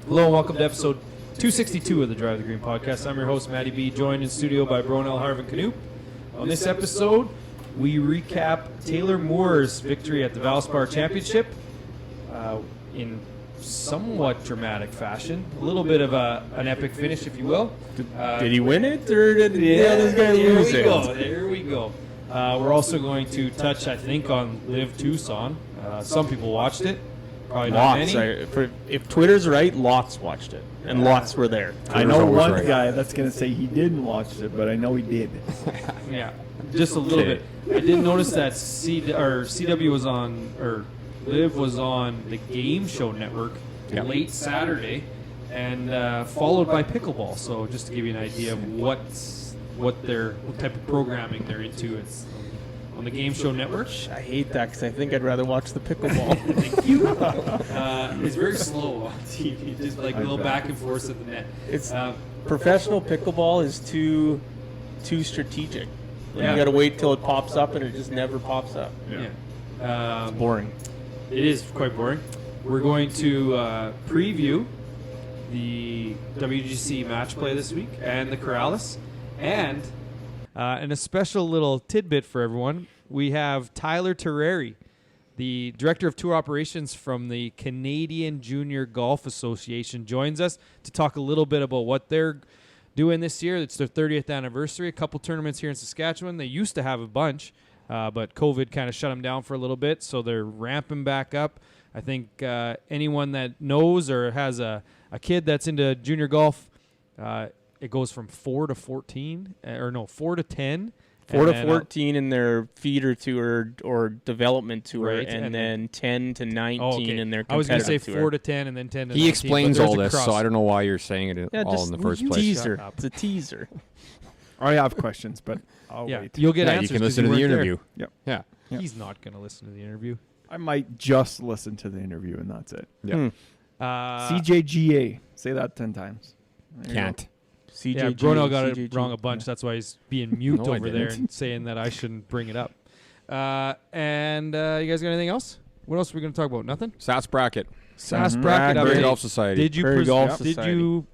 Hello and welcome to episode 262 of the Drive the Green podcast. I'm your host, Matty B, joined in studio by Bronell Harvin Canoop. On this episode, we recap Taylor Moore's victory at the Valspar Championship in somewhat dramatic fashion. A little bit of an epic finish, if you will. Did he win it, or did the other guy lose it? There we go. We're also going to touch, I think, on Live Tucson. Some people watched it. Probably not Lots. many. If Twitter's right, lots watched it, and lots were there. I know one guy that's going to say he didn't watch it, but I know he did. Yeah, just a little bit. I did notice that CW was on, or Live was on the Game Show Network late Saturday, and followed by pickleball. So just to give you an idea of what type of programming they're into, it's on the Game Show Network. I hate that because I think I'd rather watch the pickleball. Thank you. It's very slow on TV, just like a little back and forth at the net. It's professional pickleball is too strategic. Like, you got to wait till it pops up, and it just never pops up. Yeah. It's boring. It is quite boring. We're going to preview the WGC match play this week and the Corrales. And a special little tidbit for everyone. We have Tyler Torrieri, the Director of Tour Operations from the Canadian Junior Golf Association, joins us to talk a little bit about what they're doing this year. It's their 30th anniversary. A couple tournaments here in Saskatchewan. They used to have a bunch, but COVID kind of shut them down for a little bit, so they're ramping back up. I think anyone that knows or has a kid that's into junior golf, it goes from 4 to 14, 4 to 10. 4 to 14 in their feeder tour or development tour, right, and then 10 to 19 in their competitive tour. I was going to say 4 to 10 and then 10 to 19. He explains all this, so I don't know why you're saying it all in the first place. Teaser. It's a teaser. I have questions, but I'll wait. You'll get answers. You can listen to the interview. Yep. Yeah. He's not going to listen to the interview. I might just listen to the interview, and that's it. Yeah. CJGA. Say that 10 times. Can't. CJGA, Bruno got it wrong a bunch. That's why he's being mute No, over there and saying that I shouldn't bring it up. And you guys got anything else? What else are we going to talk about? Nothing? SAS bracket. SAS bracket Prairie update. Golf Society. Did you did you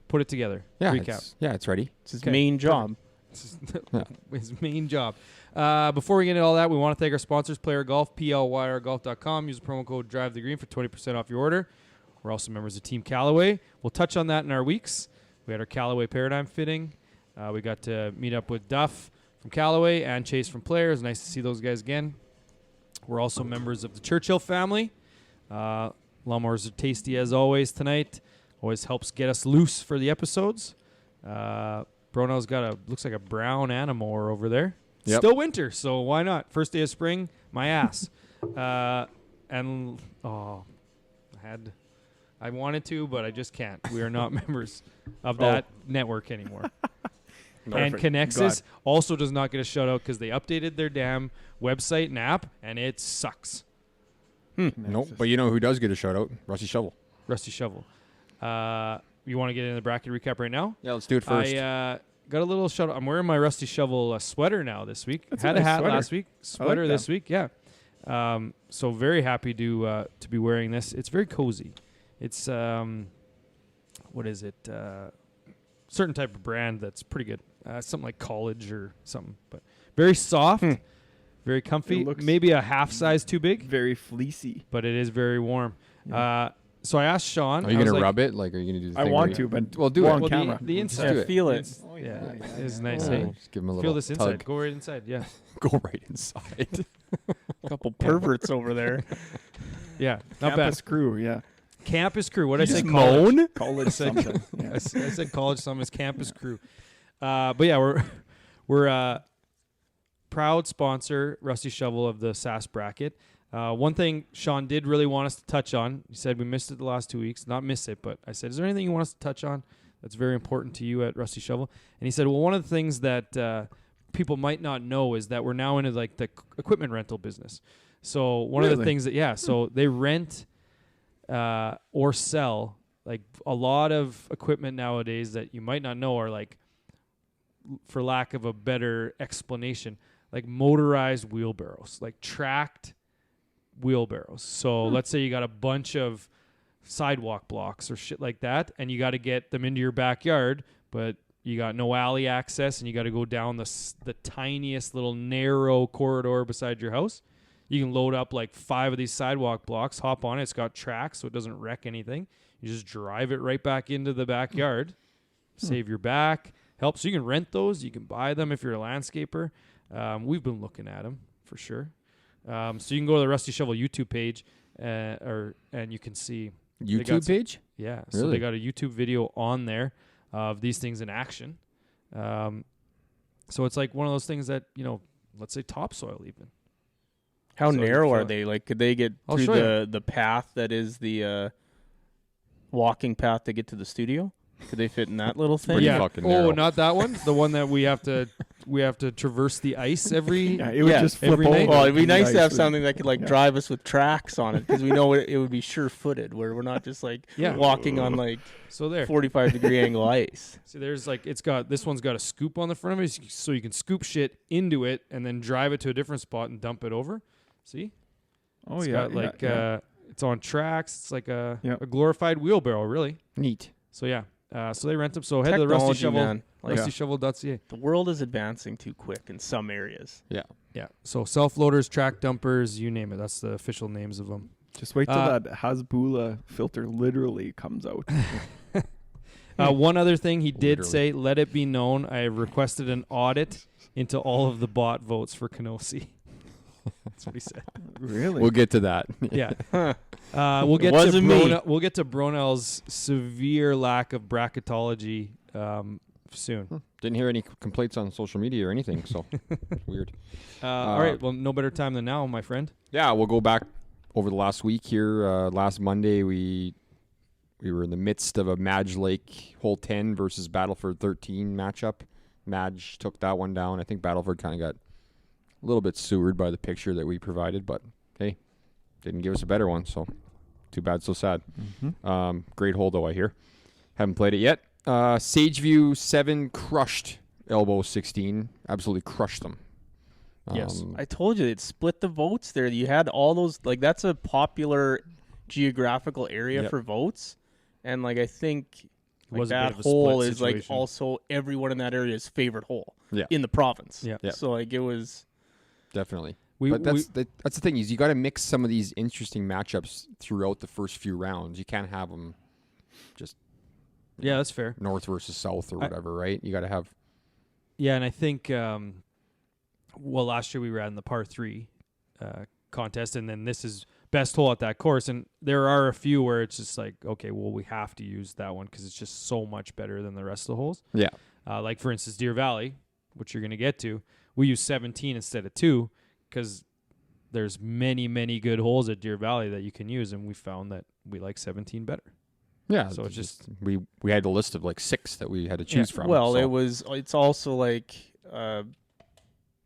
put it together? Yeah, Recap. it's ready. It's his main job. His main job. Before we get into all that, we want to thank our sponsors, Player Golf, plyrgolf.com. Use the promo code DriveTheGreen for 20% off your order. We're also members of Team Callaway. We'll touch on that in our weeks. We had our Callaway Paradigm fitting. We got to meet up with Duff from Callaway and Chase from Players. Nice to see those guys again. We're also members of the Churchill family. Lawnmowers are tasty as always tonight. Always helps get us loose for the episodes. Bruno's got looks like a brown animal over there. Yep. Still winter, so why not? First day of spring, my ass. I wanted to, but I just can't. We are not members of that network anymore. And Connexus also does not get a shout out because they updated their damn website and app, and it sucks. Nope. But you know who does get a shout out? Rusty Shovel. Rusty Shovel. You want to get in the bracket recap right now? Yeah, let's do it first. I got a little shout out. I'm wearing my Rusty Shovel sweater now this week. Had a hat sweater. last week. Sweater this week, yeah. So very happy to be wearing this. It's very cozy. It's what is it? Certain type of brand that's pretty good. Something like College or something, but very soft, very comfy. Maybe a half size too big. Very fleecy, but it is very warm. Yeah. So I asked Sean. Are you gonna rub it? Like, are you gonna do the thing? I want to, but do it on camera. The inside. Yeah, feel it. Yeah, it is nice. Just give him a little feel this inside. tug. Go right inside. Yeah. Go right inside. A couple perverts over there. Yeah, not Campus bad. crew, yeah. Campus crew. What did I say? Moan? College something. Yeah. I said college something. It's campus crew. But yeah, we're a proud sponsor, Rusty Shovel, of the SAS bracket. One thing Sean did really want us to touch on. He said we missed it the last 2 weeks. Not miss it, but I said, is there anything you want us to touch on that's very important to you at Rusty Shovel? And he said, well, one of the things that people might not know is that we're now into like the equipment rental business. So one of the things that, so they rent or sell like a lot of equipment nowadays that you might not know are like, for lack of a better explanation, like motorized wheelbarrows, like tracked wheelbarrows. So let's say you got a bunch of sidewalk blocks or shit like that, and you got to get them into your backyard, but you got no alley access, and you got to go down the tiniest little narrow corridor beside your house. You can load up like 5 of these sidewalk blocks, hop on it. It's got tracks, so it doesn't wreck anything. You just drive it right back into the backyard. Save your back. Helps. So you can rent those. You can buy them if you're a landscaper. We've been looking at them for sure. So you can go to the Rusty Shovel YouTube page, and you can see YouTube page? Yeah. Really? So they got a YouTube video on there of these things in action. So it's like one of those things that, let's say topsoil even. How So narrow you are feel- they? Like, could they get I'll through show the path that is the walking path to get to the studio? Could they fit in that little thing? Pretty Yeah. fucking Oh, narrow. not that one. The one that we have to traverse the ice every. Yeah, it would Yeah, just flip every over. night. Well, it'd be The nice ice to have would- something that could Yeah. drive us with tracks on it, because we know it would be sure-footed, where we're not just Yeah. walking on So there. 45-degree angle ice. See, there's this one's got a scoop on the front of it, so you can scoop shit into it and then drive it to a different spot and dump it over. See? Oh It's yeah, got it's on tracks. It's like a Yep. glorified wheelbarrow, really. Neat. So yeah. So they rent them. So head to the Rusty Technology, Shovel, man. Like, rustyshovel.ca. the world is advancing too quick in some areas. Yeah. Yeah. So self-loaders, track dumpers, you name it. That's the official names of them. Just wait till that Hasbulla filter literally comes out. One other thing he did Literally. say, let it be known, I have requested an audit into all of the bot votes for Kenosi. That's what he said. Really? We'll get to that. Yeah. Huh. We'll get to wasn't me. We'll get to Bronell's severe lack of bracketology soon. Didn't hear any complaints on social media or anything, so weird. All right. Well, no better time than now, my friend. Yeah, we'll go back over the last week here. Last Monday, we were in the midst of a Madge Lake Hole 10 versus Battleford 13 matchup. Madge took that one down. I think Battleford kind of got a little bit sewered by the picture that we provided, but hey, didn't give us a better one, so too bad, so sad. Mm-hmm. Great hole, though, I hear. Haven't played it yet. Sageview 7 crushed Elbow 16. Absolutely crushed them. Yes. I told you, it split the votes there. You had all those, that's a popular geographical area Yep. for votes. And, I think Was a bit that of a hole split is, situation. also everyone in that area's favorite hole Yeah. in the province. Yeah. Yeah. So, it was... Definitely. We, But that's the thing is you got to mix some of these interesting matchups throughout the first few rounds. You can't have them just yeah, that's fair. north versus south or whatever, right? You got to have Yeah, and I think, last year we were in the par 3 contest, and then this is best hole at that course. And there are a few where it's just like, okay, well, we have to use that one because it's just so much better than the rest of the holes. yeah. Like, for instance, Deer Valley, which you're going to get to, we use 17 instead of 2 because there's many, many good holes at Deer Valley that you can use, and we found that we like 17 better. Yeah, So it's just we had a list of 6 that we had to choose from. Well, so. it's also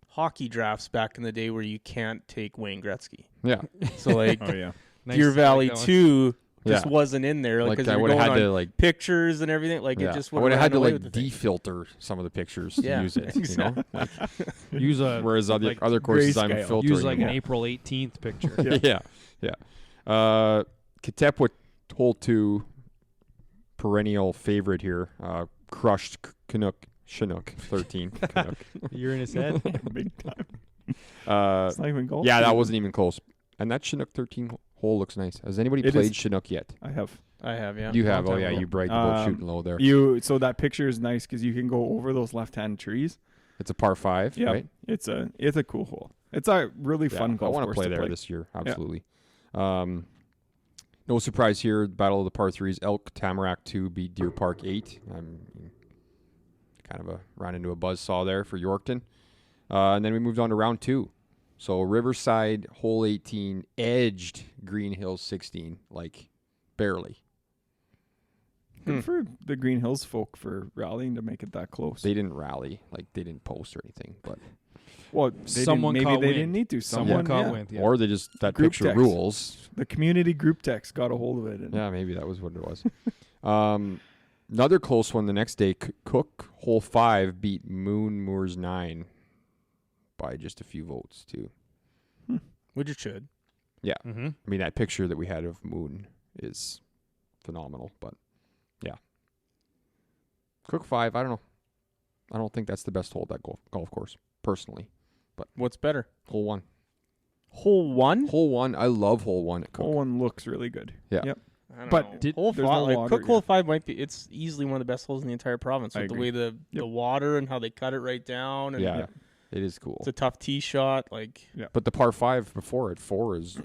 hockey drafts back in the day where you can't take Wayne Gretzky. Yeah. So, Oh yeah. nice. Deer I Valley like that one. 2 just Yeah. wasn't in there. Like Because I would would have had to pictures and everything. It just I would would have had to with the thing. defilter some of the pictures Yeah, to use it, exactly. Use a Whereas other like, other courses I'm grayscale. filtering. use like them an all. April 18th picture. Yeah. Katepwa hole 2, perennial favorite here. Crushed Chinook 13. Canuck. You're in his head. Big time. Uh, It's not even golf. yeah, that season. wasn't even close. And that Chinook 13 hole looks nice. Has anybody It played is- Chinook yet? I have. I have, yeah. You have. Long Oh time yeah, ago. you bragged about shooting low there. So that picture is nice because you can go over those left-hand trees. It's a par 5, Yeah, right? it's a cool hole. It's a really fun I golf want course to play to there this year. Yeah. Absolutely. No surprise here. Battle of the par 3s. Elk Tamarack 2 beat Deer Park 8. I'm kind of ran into a buzzsaw there for Yorkton. And then we moved on to round 2. So Riverside hole 18 edged Green Hills 16 barely. Good for the Green Hills folk for rallying to make it that close. They didn't rally. They didn't post or anything. But well, Someone maybe caught they wind. didn't need to. Someone caught yeah. wind. Yeah. or they just that Group picture text. rules. The community group text got a hold of it. And Yeah, maybe that was what it was. Another close one the next day. Cook hole 5 beat Moon Moors 9 by just a few votes too. Which it should. Yeah, Mm-hmm. I mean that picture that we had of Moon is phenomenal. But yeah, Crook 5. I don't know. I don't think that's the best hole at that golf course personally. But What's better? hole 1. Hole 1? Hole 1. I love hole 1 at Cook. Hole 1 looks really good. Yeah. Yep. I don't But know. Hole there's 5, no like water, Cook yeah. Hole 5 might be. It's easily one of the best holes in the entire province I with the agree. way the water and how they cut it right down. And Yeah, it is cool. it's a tough tee shot. Like But the par 5 before at 4 is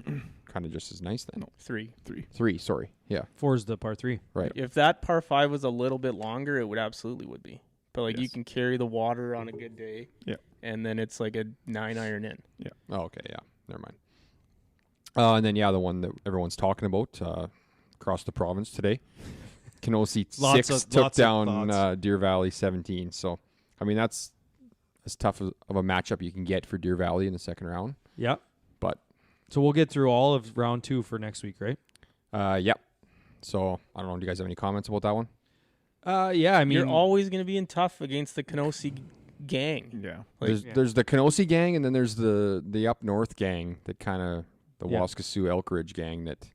kind of just as nice then. 3. 3, sorry. Yeah, 4 is the par 3. right. If that par 5 was a little bit longer, it would absolutely would be. But like you Yes. can carry the water on a good day. Yeah. And then it's like a 9-iron in. Oh, okay, yeah. Never mind. And then, the one that everyone's talking about across the province today. Kenosi 6 took down Deer Valley 17. So, I mean, that's as tough of a matchup you can get for Deer Valley in the second round. Yeah. But So we'll get through all of round 2 for next week, right? yep. So, I don't know. Do you guys have any comments about that one? Yeah, I mean, You're always going to be in tough against the Kenosi gang. Yeah. Like, There's the Kenosi gang, and then there's the up north gang that kind of the Yeah. Waskesiu Elkridge gang that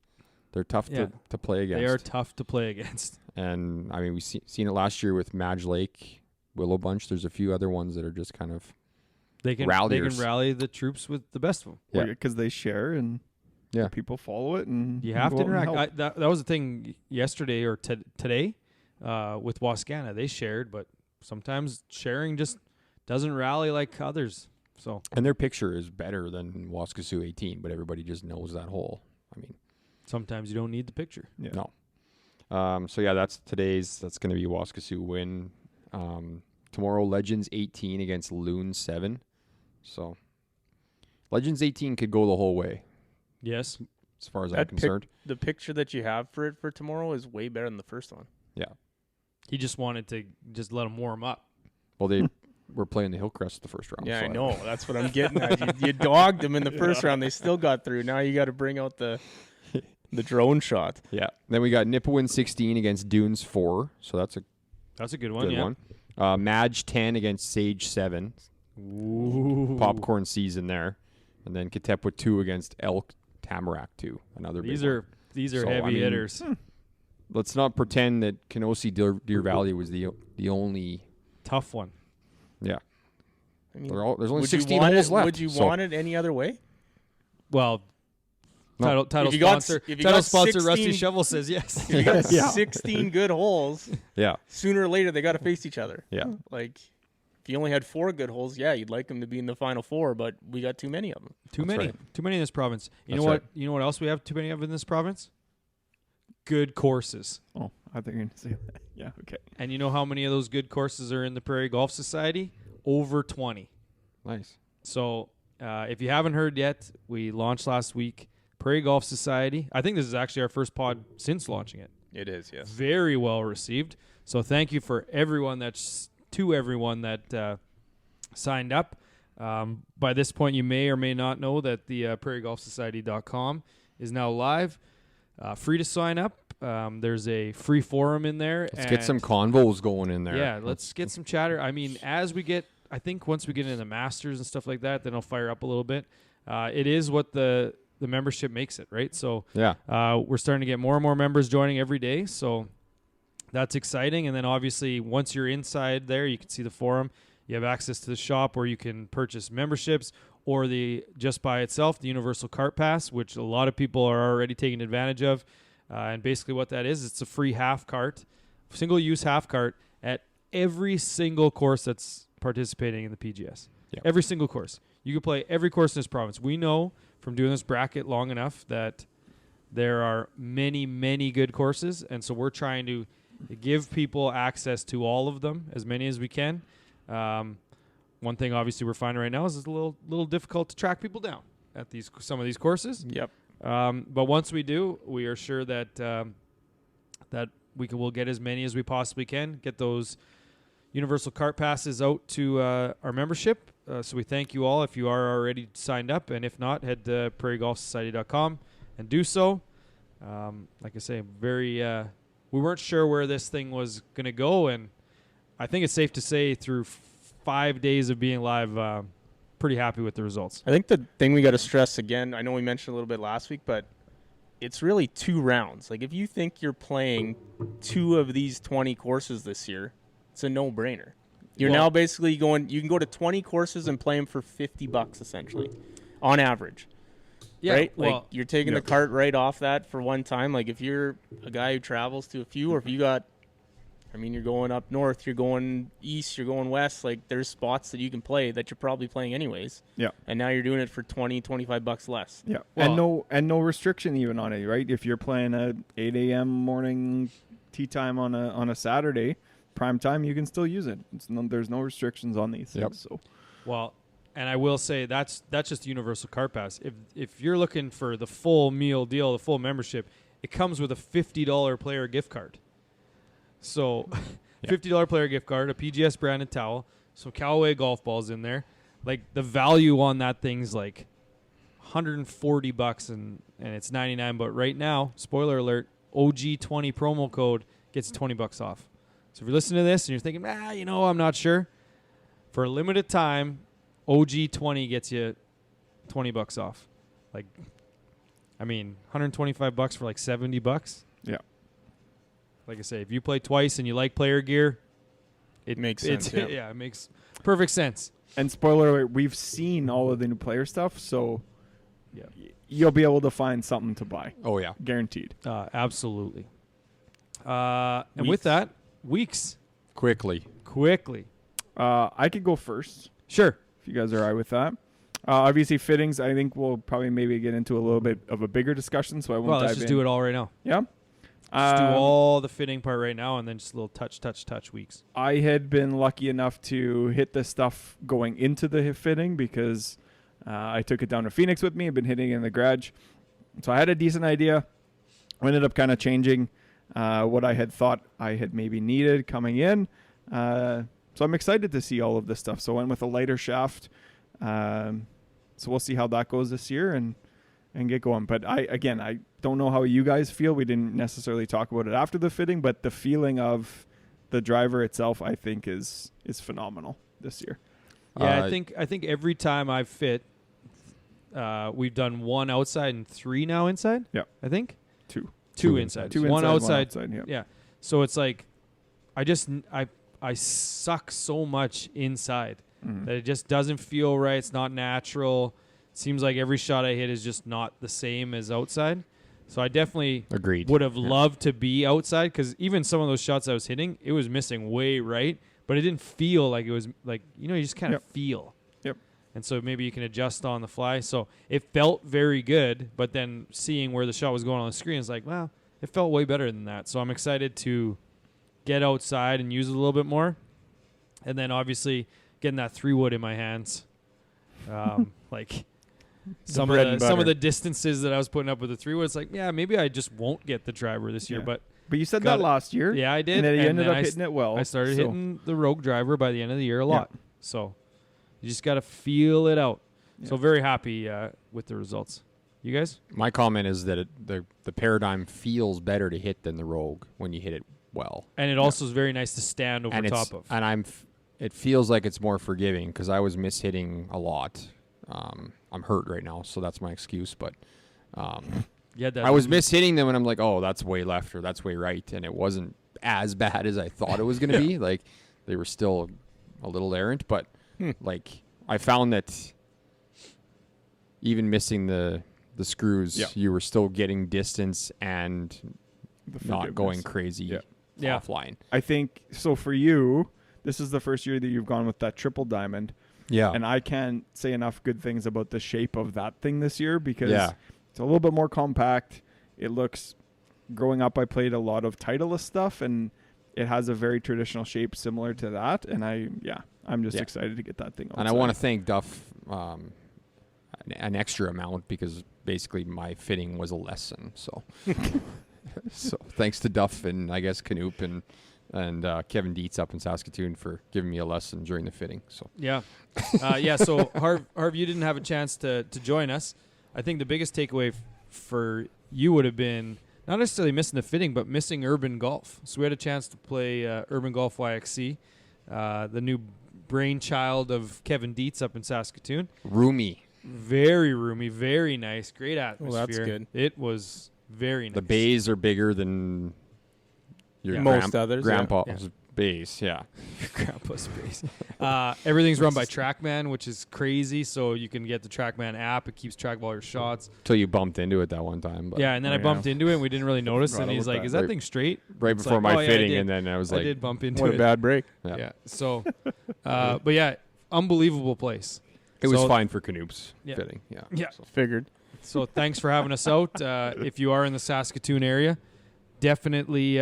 they're tough Yeah. to play against. they are tough to play against. And I mean, we've seen it last year with Madge Lake, Willow Bunch. There's a few other ones that are just kind of They can Ralliers. rally the troops with the best of them. Yeah. Because they share and Yeah. people follow it. And You have go to out and interact. help. That was the thing yesterday or today with Wascana. They shared, but sometimes sharing just doesn't rally like others. So and their picture is better than Waskesiu 18, but everybody just knows that hole. I mean, sometimes you don't need the picture. Yeah. no. So yeah, that's going to be Waskesiu win. Tomorrow, Legends 18 against Loon 7. So Legends 18 could go the whole way Yes. as far as I'm That concerned. the picture that you have for it for tomorrow is way better than the first one. He just wanted to just let him warm up. Well, they were playing the Hillcrest the first round. Yeah, so I know. That's what I'm getting at. You dogged them in the first round. They still got through. Now you got to bring out the drone shot. Yeah. Then we got Nipawin 16 against Dunes 4. So that's a That's a good one. good yeah. one. Madge 10 against Sage 7. Ooh. Popcorn season there. And then Katepwa 2 against Elk Tamarack 2. Another big These one. are So, heavy I mean, hitters. Let's not pretend that Kenosi Deer Valley was the only. Tough one. Yeah. I mean, There's only would you 16 want holes it, left. Would you so- want it any other way? Well, No. title If you got- sponsor. if you Title got sponsor. Rusty 16 Shovel says yes. If you got Yeah. 16 good holes, Yeah. sooner or later they got to face each other. Yeah. Like, if you only had 4 good holes, yeah, you'd like them to be in the final 4, but we got too many of them. Too That's many. right. Too many in this province. You That's know what? right. You know what else we have too many of in this province? Good courses. Oh, I think you're going to say that. Yeah, okay. And you know how many of those good courses are in the Prairie Golf Society? Over 20. Nice. So if you haven't heard yet, we launched last week Prairie Golf Society. I think this is actually our first pod since launching it. It is, yes. Very well received. So thank you for everyone that signed up. By this point, you may or may not know that the prairiegolfsociety.com is now live. Free to sign up. There's a free forum in there. Let's get some convos going in there. Yeah, let's get some chatter. I mean, I think once we get into the Masters and stuff like that, then it'll fire up a little bit. It is what the membership makes it, right? So Yeah. we're starting to get more and more members joining every day. So that's exciting. And then obviously once you're inside there, you can see the forum. You have access to the shop where you can purchase memberships or just by itself, the Universal Cart Pass, which a lot of people are already taking advantage of. And basically what that is, it's a free half cart, single-use half cart at every single course that's participating in the PGS. Yeah. Every single course. You can play every course in this province. We know from doing this bracket long enough that there are many, many good courses, and so we're trying to give people access to all of them, as many as we can. One thing obviously we're finding right now is it's a little difficult to track people down at some of these courses. Yep. But once we do, we are sure that that we'll get as many as we possibly can. Get those Universal Cart Passes out to our membership. So we thank you all if you are already signed up, and if not, head to prairiegolfsociety.com and do so. Like I say, we weren't sure where this thing was going to go, and I think it's safe to say through 5 days of being live, pretty happy with the results. I think the thing we got to stress again, I know we mentioned a little bit last week, but it's really 2 rounds. Like if you think you're playing 2 of these 20 courses this year, it's a no-brainer. You're now basically going. You can go to 20 courses and play them for $50 essentially, on average. Yeah, right? well, Like you're taking the cart right off that for one time. Like if you're a guy who travels to a few, or if you got, I mean, you're going up north, you're going east, you're going west. Like there's spots that you can play that you're probably playing anyways. Yeah. And now you're doing it for $20-$25 less. Yeah. Well- and no restriction even on it, right? If you're playing a 8 a.m. morning tea time on a Saturday, prime time, you can still use it. There's no restrictions on these things. Yep. So Well, and I will say that's just universal cart pass. If you're looking for the full meal deal, the full membership, it comes with a $50 player gift card. So, $50 player gift card, a PGS branded towel, some Callaway golf balls in there. Like the value on that thing's like $140 and it's $99. But right now, spoiler alert, OG20 promo code gets $20 off. So if you're listening to this and you're thinking, I'm not sure, for a limited time, OG20 gets you $20 off. Like, I mean, $125 for like $70. yeah. Like I say, if you play twice and you like player gear, it Makes sense, yeah. Yeah, it makes perfect sense. And spoiler alert, we've seen all of the new player stuff, so Yeah. you'll be able to find something to buy, Oh yeah. guaranteed. Absolutely. And with Weeks. that, weeks Quickly. I could go first Sure. if you guys are all right with that. Obviously, fittings. I think we'll probably maybe get into a little bit of a bigger discussion, so I won't Well, dive let's just in. do it all right now. Yeah. Just do all the fitting part right now, and then just a little touch weeks. I had been lucky enough to hit this stuff going into the fitting because I took it down to Phoenix with me. I've been hitting it in the garage. So I had a decent idea. I ended up kind of changing what I had thought I had maybe needed coming in. So I'm excited to see all of this stuff. So I went with a lighter shaft. So we'll see how that goes this year and get going. But I don't know how you guys feel. We didn't necessarily talk about it after the fitting, but the feeling of the driver itself, I think, is phenomenal this year. Yeah, I think every time I've fit, we've done 1 outside and 3 now inside. Yeah. I think Two. 2 inside. Two One inside, outside. yeah. Yeah. So it's like, I suck so much inside that it just doesn't feel right. It's not natural. It seems like every shot I hit is just not the same as outside. So I definitely Agreed. would have loved to be outside because even some of those shots I was hitting, it was missing way right, but it didn't feel like it was like, you just kind of feel. Yep. And so maybe you can adjust on the fly. So it felt very good, but then seeing where the shot was going on the screen is like, well, it felt way better than that. So I'm excited to get outside and use it a little bit more. And then obviously getting that 3-wood in my hands. Like some bread and of butter. the distances that I was putting up with the 3-wood, it's like, yeah, maybe I just won't get the driver this year. Yeah. But But you said Got that it. last year. yeah, I did. And then you ended then up I hitting it well. I started so- hitting the Rogue driver by the end of the year a Yeah. lot. So you just got to feel it out. Yeah. So very happy with the results. You guys? My comment is that the paradigm feels better to hit than the Rogue when you hit it well. And it also is very nice to stand over And top of. And it feels like it's more forgiving because I was mishitting a lot. I'm hurt right now, so that's my excuse. But Yeah, that I was mishitting them, and I'm like, oh, that's way left or that's way right, and it wasn't as bad as I thought it was going to be. Like they were still a little errant, but like I found that even missing the screws, Yeah. you were still getting distance and The not going forgiveness. crazy Yeah. offline. I think so. For you, this is the first year that you've gone with that triple diamond, Yeah. and I can't say enough good things about the shape of that thing this year because Yeah. it's a little bit more compact. It looks. Growing up, I played a lot of Titleist stuff, and it has a very traditional shape similar to that. And I'm just Yeah. excited to get that thing. And I want to thank Duff an extra amount because basically my fitting was a lesson. So, so thanks to Duff and I guess Canoop and Kevin Dietz up in Saskatoon for giving me a lesson during the fitting. So Yeah. So Harv, you didn't have a chance to join us. I think the biggest takeaway for you would have been not necessarily missing the fitting, but missing Urban Golf. So we had a chance to play Urban Golf YXC, the new brainchild of Kevin Dietz up in Saskatoon. roomy. Very roomy, very nice, great atmosphere. Well, that's good. It was Very nice. The bays are bigger than your Most others, yeah. grandpa's bays. Yeah. Grandpa's base. Everything's run by TrackMan, which is crazy. So you can get the TrackMan app. It keeps track of all your shots. Till you bumped into it that one time. But Yeah, and then I bumped into it, and we didn't really notice. And he's like, "Is that thing straight?" right It's before like, my "Oh, yeah, I fitting, did. and then I was I like, did bump into What it. a bad break. Yeah. So, but yeah, unbelievable place. it was So- fine for Canoops Yeah. fitting. Yeah. Yeah. So. Figured. So thanks for having us out. If you are in the Saskatoon area, definitely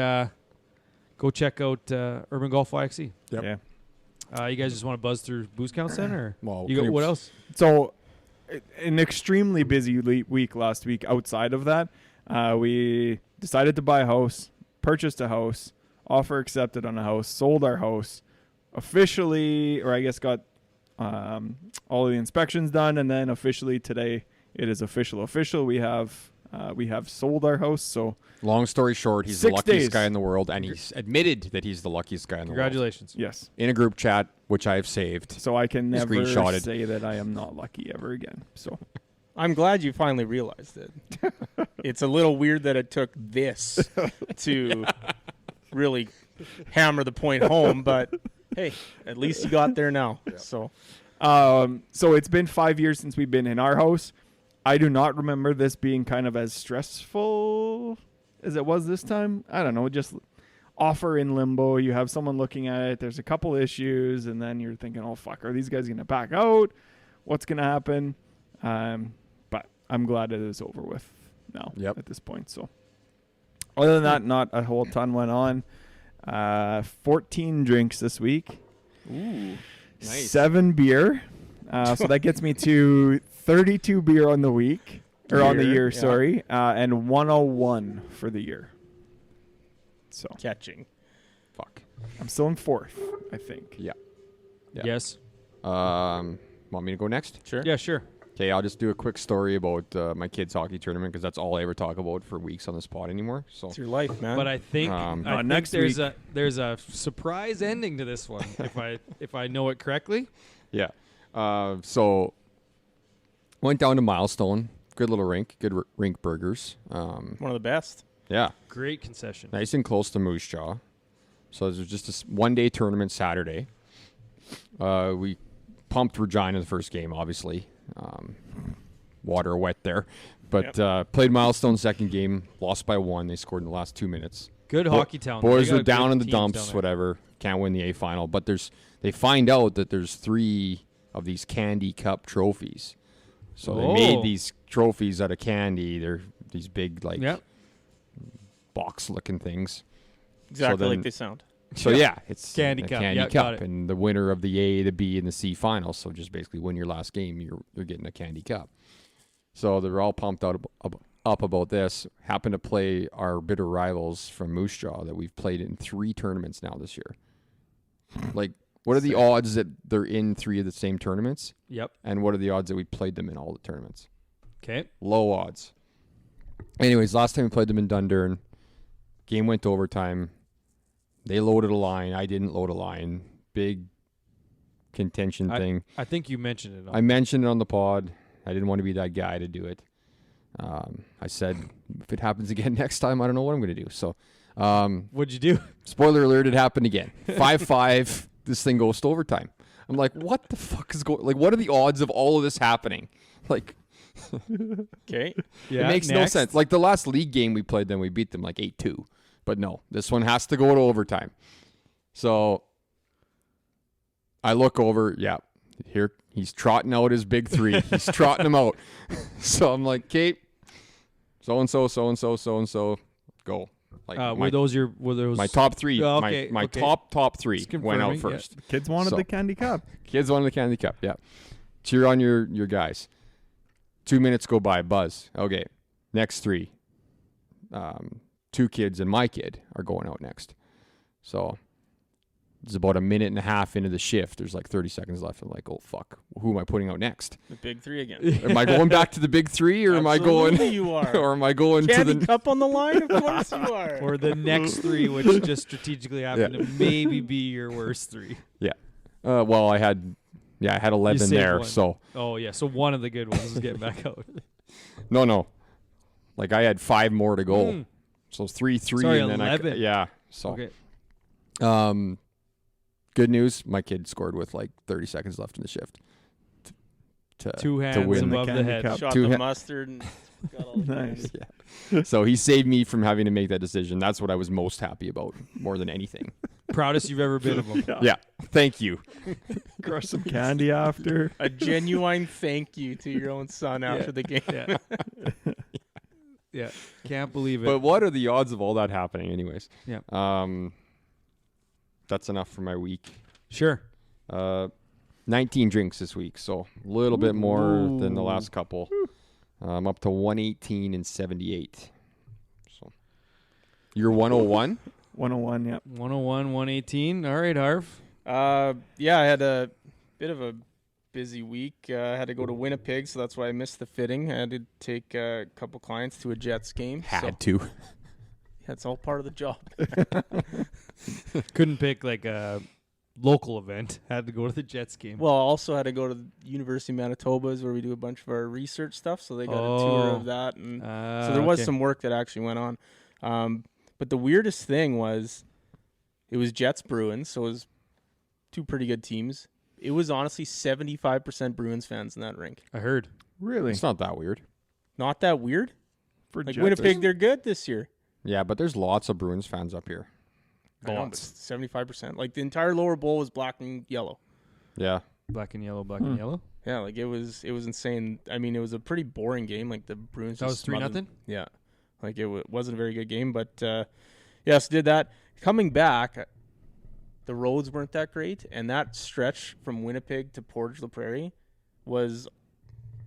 go check out Urban Golf YXC. Yep. Yeah. You guys just want to buzz through booze count then, or Well, you got what Canoops- else? So, an extremely busy week last week. Outside of that, we decided to buy a house, purchased a house, offer accepted on a house, sold our house, officially, or I guess got all of the inspections done, and then officially today it is official. We have sold our house. So Long story short, he's 6 the luckiest days. guy in the world, and he's admitted that he's the luckiest guy in the world. Congratulations. yes, In a group chat, which I have saved. so I can never Screenshotted. say that I am not lucky ever again. So I'm glad you finally realized it. It's a little weird that it took this to really hammer the point home, but hey, at least you got there now. So so it's been 5 years since we've been in our house. I do not remember this being kind of as stressful as it was this time. I don't know, just offer in limbo. You have someone looking at it. There's a couple issues, and then you're thinking, oh, fuck, are these guys going to back out? What's going to happen? But I'm glad it is over with now at this point. So other than that, not a whole ton went on. 14 drinks this week. ooh, Nice. 7 beer. So that gets me to 32 beer on the week, or on the year, yeah. sorry, and 101 for the year. So catching. Fuck. I'm still in 4th, I think. Yeah. Yes. Want me to go next? Sure. Yeah, sure. Okay, I'll just do a quick story about my kids' hockey tournament because that's all I ever talk about for weeks on the spot anymore. So It's your life, man. But I think, next there's week- there's a surprise ending to this one if I know it correctly. yeah, so went down to Milestone. Good little rink. Good rink burgers. one of the best. Yeah, Great concession. nice and close to Moose Jaw. So there's just a one-day tournament Saturday. We pumped Regina the first game, obviously. Water wet there. But played Milestone second game, lost by 1. They scored in the last 2 minutes. Good hockey town. Boys They got are down good in the teams down dumps, there. whatever. Can't win the A final. But they find out that there's 3 of these Candy Cup trophies. So they made these trophies out of candy. They're these big, like, Yep. box-looking things. Exactly then- like they sound. So yeah, it's Candy a Cup. Candy Yeah, got Cup, it. and the winner of the A, the B, and the C finals. So just basically win your last game, you're getting a Candy Cup. So they're all pumped up about this. Happen to play our bitter rivals from Moose Jaw that we've played in 3 tournaments now this year. Like, what are the odds that they're in 3 of the same tournaments? Yep. And what are the odds that we played them in all the tournaments? Okay. Low odds. Anyways, last time we played them in Dundurn, game went to overtime. They loaded a line. I didn't load a line. Big contention thing. I think you mentioned it. I mentioned it on the pod. I didn't want to be that guy to do it. I said, if it happens again next time, I don't know what I'm going to do. So, What'd you do? spoiler alert, it happened again. 5-5, this thing goes to overtime. I'm like, what the fuck is going? Like, what are the odds of all of this happening? Like, Okay. Yeah. it makes no sense. Like the last league game we played them, we beat them like 8-2. But no, this one has to go to overtime. So I look over, here he's trotting out his big 3. He's trotting them out. So I'm like, Kate, so-and-so, go. Like Were those my top 3, Oh, okay, my okay. top 3 Just went out confirming, yeah. first. Kids wanted So- the Candy Cup. Kids wanted the Candy Cup, yeah. Cheer on your guys. 2 minutes go by, buzz. Okay, next 3. 2 kids and my kid are going out next. So it's about a minute and a half into the shift. There's like 30 seconds left. I'm like, oh, fuck. Who am I putting out next? The big 3 again. Am I going back to the big 3 or am I going Absolutely you are. or am I going Candy to the Cup on the line? Of course you are. or the next 3, which just strategically happened to maybe be your worst 3. well, I had 11 saved there. one. So Oh yeah, so one of the good ones is getting back out. no. Like I had 5 more to go. So 3-3 Sorry, and then 11. yeah. So Okay. good news, my kid scored with like 30 seconds left in the shift. To 2 hands win above the Candy head. Cup. Shot Two the ha- mustard and got all the Nice. candy. Yeah. So he saved me from having to make that decision. That's what I was most happy about, more than anything. Proudest you've ever been of him. Yeah. Thank you. Crush some candy after. A genuine thank you to your own son after the game. Yeah. Yeah. Can't believe it. But what are the odds of all that happening, anyways? Yeah. That's enough for my week. Sure. 19 drinks this week, so a little bit more than the last couple. I'm up to 118 and 78. So you're 101? 101, yeah. 101, 118. All right, Harv. Yeah, I had a bit of a busy week. I had to go to Winnipeg, so that's why I missed the fitting. I had to take a couple clients to a Jets game. Had to. Yeah, it's all part of the job. Couldn't pick like a local event. Had to go to the Jets game. Well, I also had to go to the University of Manitoba's where we do a bunch of our research stuff, so they got a tour of that. And so there was some work that actually went on. But the weirdest thing was it was Jets Bruins, so it was 2 pretty good teams. It was honestly 75% Bruins fans in that rink. I heard. Really? It's not that weird. Not that weird? For Like Jets, Winnipeg, they're good this year. Yeah, but there's lots of Bruins fans up here. I know, but 75%. Like the entire lower bowl was black and yellow. Yeah. Black and yellow, black and yellow. Yeah, like it was insane. I mean, it was a pretty boring game. Like the Bruins. That was just smothered- 3-0? Yeah, like it wasn't a very good game. But yes, did that. Coming back, the roads weren't that great, and that stretch from Winnipeg to Portage la Prairie was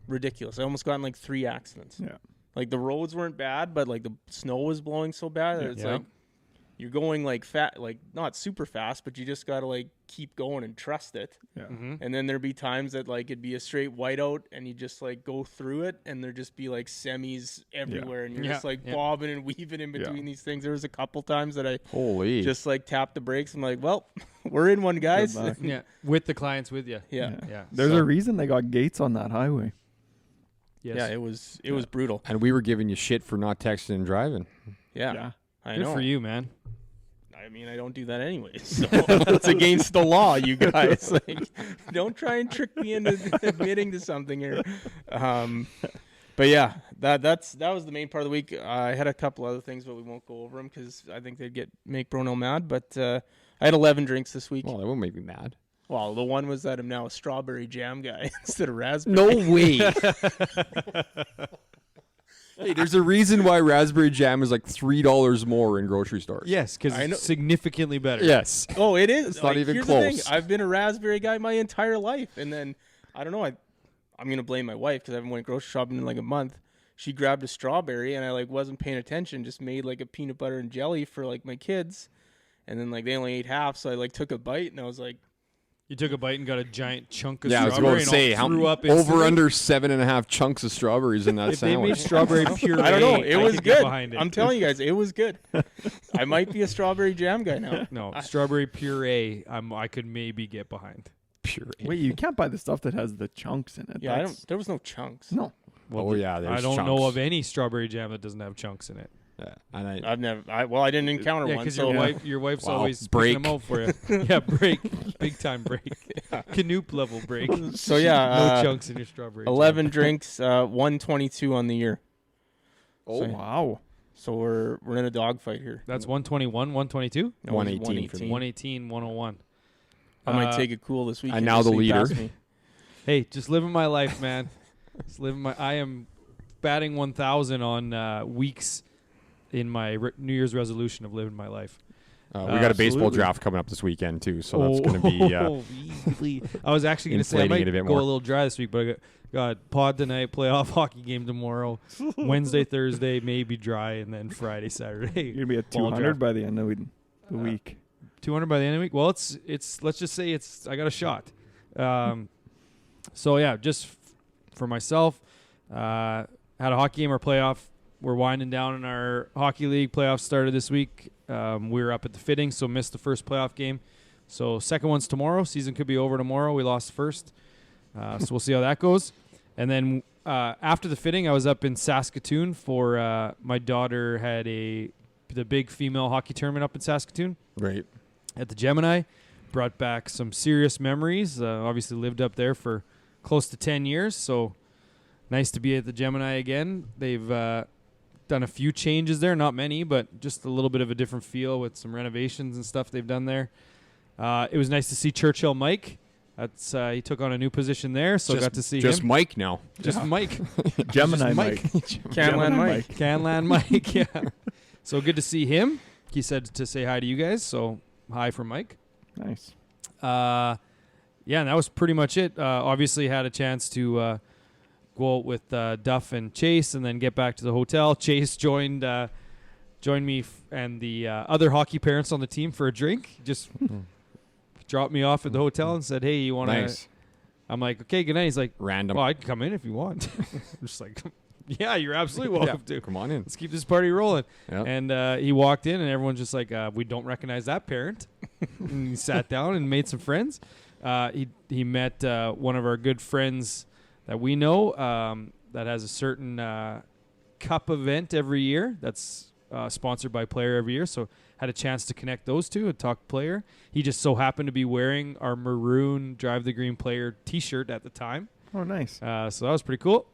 ridiculous. I almost got in like 3 accidents. Yeah. Like the roads weren't bad, but like the snow was blowing so bad that it's like you're going like like not super fast, but you just got to like keep going and trust it. Yeah. Mm-hmm. And then there'd be times that like it'd be a straight whiteout and you just like go through it and there'd just be like semis everywhere and you're just like bobbing and weaving in between these things. There was a couple times that I Holy. just like tapped the brakes. I'm like, well, we're in one, guys. Good luck. Yeah. With the clients with you. Yeah. Yeah. There's So- a reason they got gates on that highway. Yes. Yeah, it was brutal. And we were giving you shit for not texting and driving. Yeah. I Good know. for you, man. I mean, I don't do that anyways. So it's against the law, you guys. Like, don't try and trick me into admitting to something here. But yeah, that was the main part of the week. I had a couple other things, but we won't go over them because I think they'd make Bruno mad. But I had 11 drinks this week. Well, that won't make me mad. Well, the one was that I'm now a strawberry jam guy instead of raspberry. No way. Hey, there's a reason why raspberry jam is like $3 more in grocery stores. Yes, because I know. it's significantly better. Yes. Oh, it is. It's not even here's the thing. close. I've been a raspberry guy my entire life, and then I don't know. I'm gonna blame my wife because I haven't went grocery shopping in like a month. She grabbed a strawberry, and I like wasn't paying attention. Just made like a peanut butter and jelly for like my kids, and then like they only ate half, so I like took a bite, and I was like, You took a bite and got a giant chunk of Yeah, I was strawberry going to say, and how all threw up over instantly. under 7.5 chunks of strawberries in that If they made sandwich. strawberry puree, I don't know. It I was could get good. behind it. I'm telling you guys, it was good. I might be a strawberry jam guy now. No, strawberry puree, I could maybe get behind. Puree. Wait, you can't buy the stuff that has the chunks in it. Yeah, That's- there was no chunks. No. Oh, yeah, there's I don't chunks. know of any strawberry jam that doesn't have chunks in it. Yeah, and I didn't encounter Yeah, one. because So your wife's Wow. always Break. picking them out for you. Yeah, break, big time break, Canoop level break. So yeah, No chunks in your strawberry. 11 drinks, 122 on the year. Oh, So- wow. So we're in a dogfight here. That's 121, 122, No, it's 118 for me. 118, 101. I might take it cool this week. and now the leader. Hey, just living my life, man. Just living my. I am batting 1,000 on weeks in my New Year's resolution of living my life. We got a baseball Absolutely. draft coming up this weekend too, so that's going to be. I was actually going to say I inflating might it a bit go more. a little dry this week, but I got pod tonight, playoff hockey game tomorrow, Wednesday, Thursday, maybe dry, and then Friday, Saturday. You're going to be at Ball 200 draft. by the end of the week. 200 by the end of the week. Well, it's let's just say I got a shot. So yeah, just for myself, had a hockey game or playoff. We're winding down in our hockey league. Playoffs started this week. We were up at the fitting, so missed the first playoff game. So second one's tomorrow. Season could be over tomorrow. We lost first, so we'll see how that goes. And then after the fitting, I was up in Saskatoon for my daughter had the big female hockey tournament up in Saskatoon. Right. At the Gemini. Brought back some serious memories. Obviously lived up there for close to 10 years, so nice to be at the Gemini again. They've done a few changes there, not many, but just a little bit of a different feel with some renovations and stuff they've done there. It was nice to see Churchill Mike. That's he took on a new position there, so got to see just him. Mike now. Just Mike. Gemini Just Mike. Canlan Mike. Canlan Mike, yeah. So good to see him. He said to say hi to you guys, so hi from Mike. Nice. Yeah, and that was pretty much it. Obviously had a chance to go out with Duff and Chase and then get back to the hotel. Chase joined me and the other hockey parents on the team for a drink. Just dropped me off at the hotel and said, hey, you want to... Nice. I'm like, okay, good night. He's like, Random. well, I can come in if you want. I'm just like, yeah, you're absolutely welcome to. Come on in. Let's keep this party rolling. Yep. And he walked in, and everyone's just like, we don't recognize that parent. And he sat down and made some friends. He met one of our good friends that we know that has a certain cup event every year that's sponsored by Player every year. So had a chance to connect those two and talk Player. He just so happened to be wearing our maroon Drive the Green Player T-shirt at the time. Oh, nice. So that was pretty cool.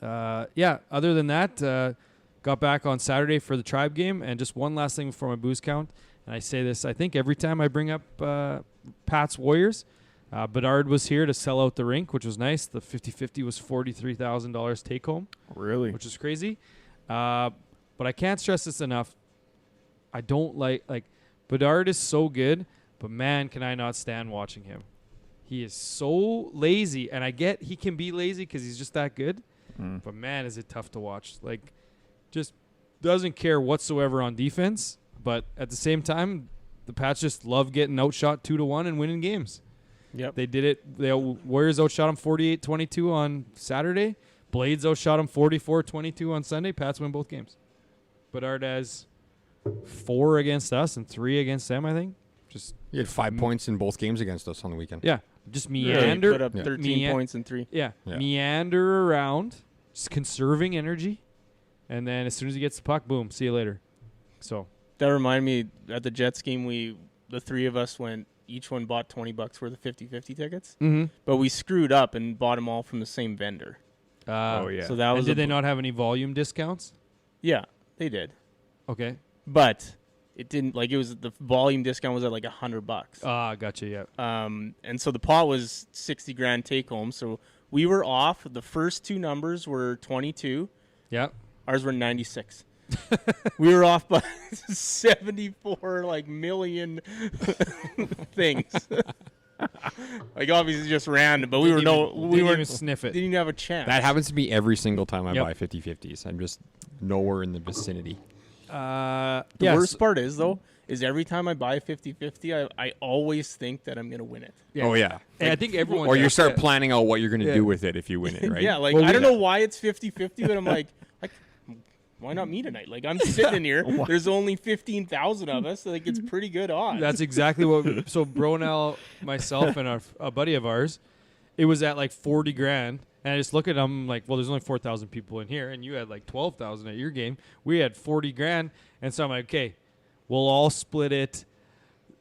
Yeah, other than that, got back on Saturday for the Tribe game. And just one last thing before my booze count. And I say this, I think, every time I bring up Pat's Warriors. Bedard was here to sell out the rink, which was nice. The 50-50 was $43,000 take home. Really? Which is crazy. But I can't stress this enough. I don't like Bedard is so good, but man, can I not stand watching him. He is so lazy, and I get he can be lazy because he's just that good. But man, is it tough to watch. Like, just doesn't care whatsoever on defense. But at the same time, the Pats just love getting outshot 2-1 and winning games. Yep. They did it. The Warriors outshot them 48-22 on Saturday. Blades outshot them 44-22 on Sunday. Pats win both games. Bedard has 4 against us and 3 against them, I think. Just You had 5 points in both games against us on the weekend. yeah, just Really meander. put up 13 points in 3. Yeah, Yeah. meander around, just conserving energy, and then as soon as he gets the puck, boom, see you later. So That reminded me, at the Jets game, the 3 of us each one bought $20 worth of 50-50 tickets. But we screwed up and bought them all from the same vendor. Oh, yeah. So that and was did they not have any volume discounts? Yeah, they did. Okay. But it didn't, it was, the volume discount was at like $100. Gotcha. Yeah. And so the pot was $60,000 take home. So we were off. The first 2 numbers were 22. Yeah. Ours were 96. We were off by 74 million things. Obviously just random, but we Didn't weren't even sniff it. didn't even have a chance. That happens to me every single time I Yep. buy 50-50s. I'm just nowhere in the vicinity. The worst part is every time I buy a 50-50, I always think that I'm going to win it. Yeah. Oh, yeah. And I think everyone. Or you does. start planning out what you're going to Yeah. do with it if you win it, right? Yeah, Well, I don't know why it's 50-50, but I'm like, why not me tonight? I'm sitting in here. There's only 15,000 of us. It's pretty good odds. That's exactly what. So Bronell, myself, and a buddy of ours, it was at $40,000, and I just look at them like, well, there's only 4,000 people in here, and you had 12,000 at your game. We had $40,000, and so I'm like, okay, we'll all split it,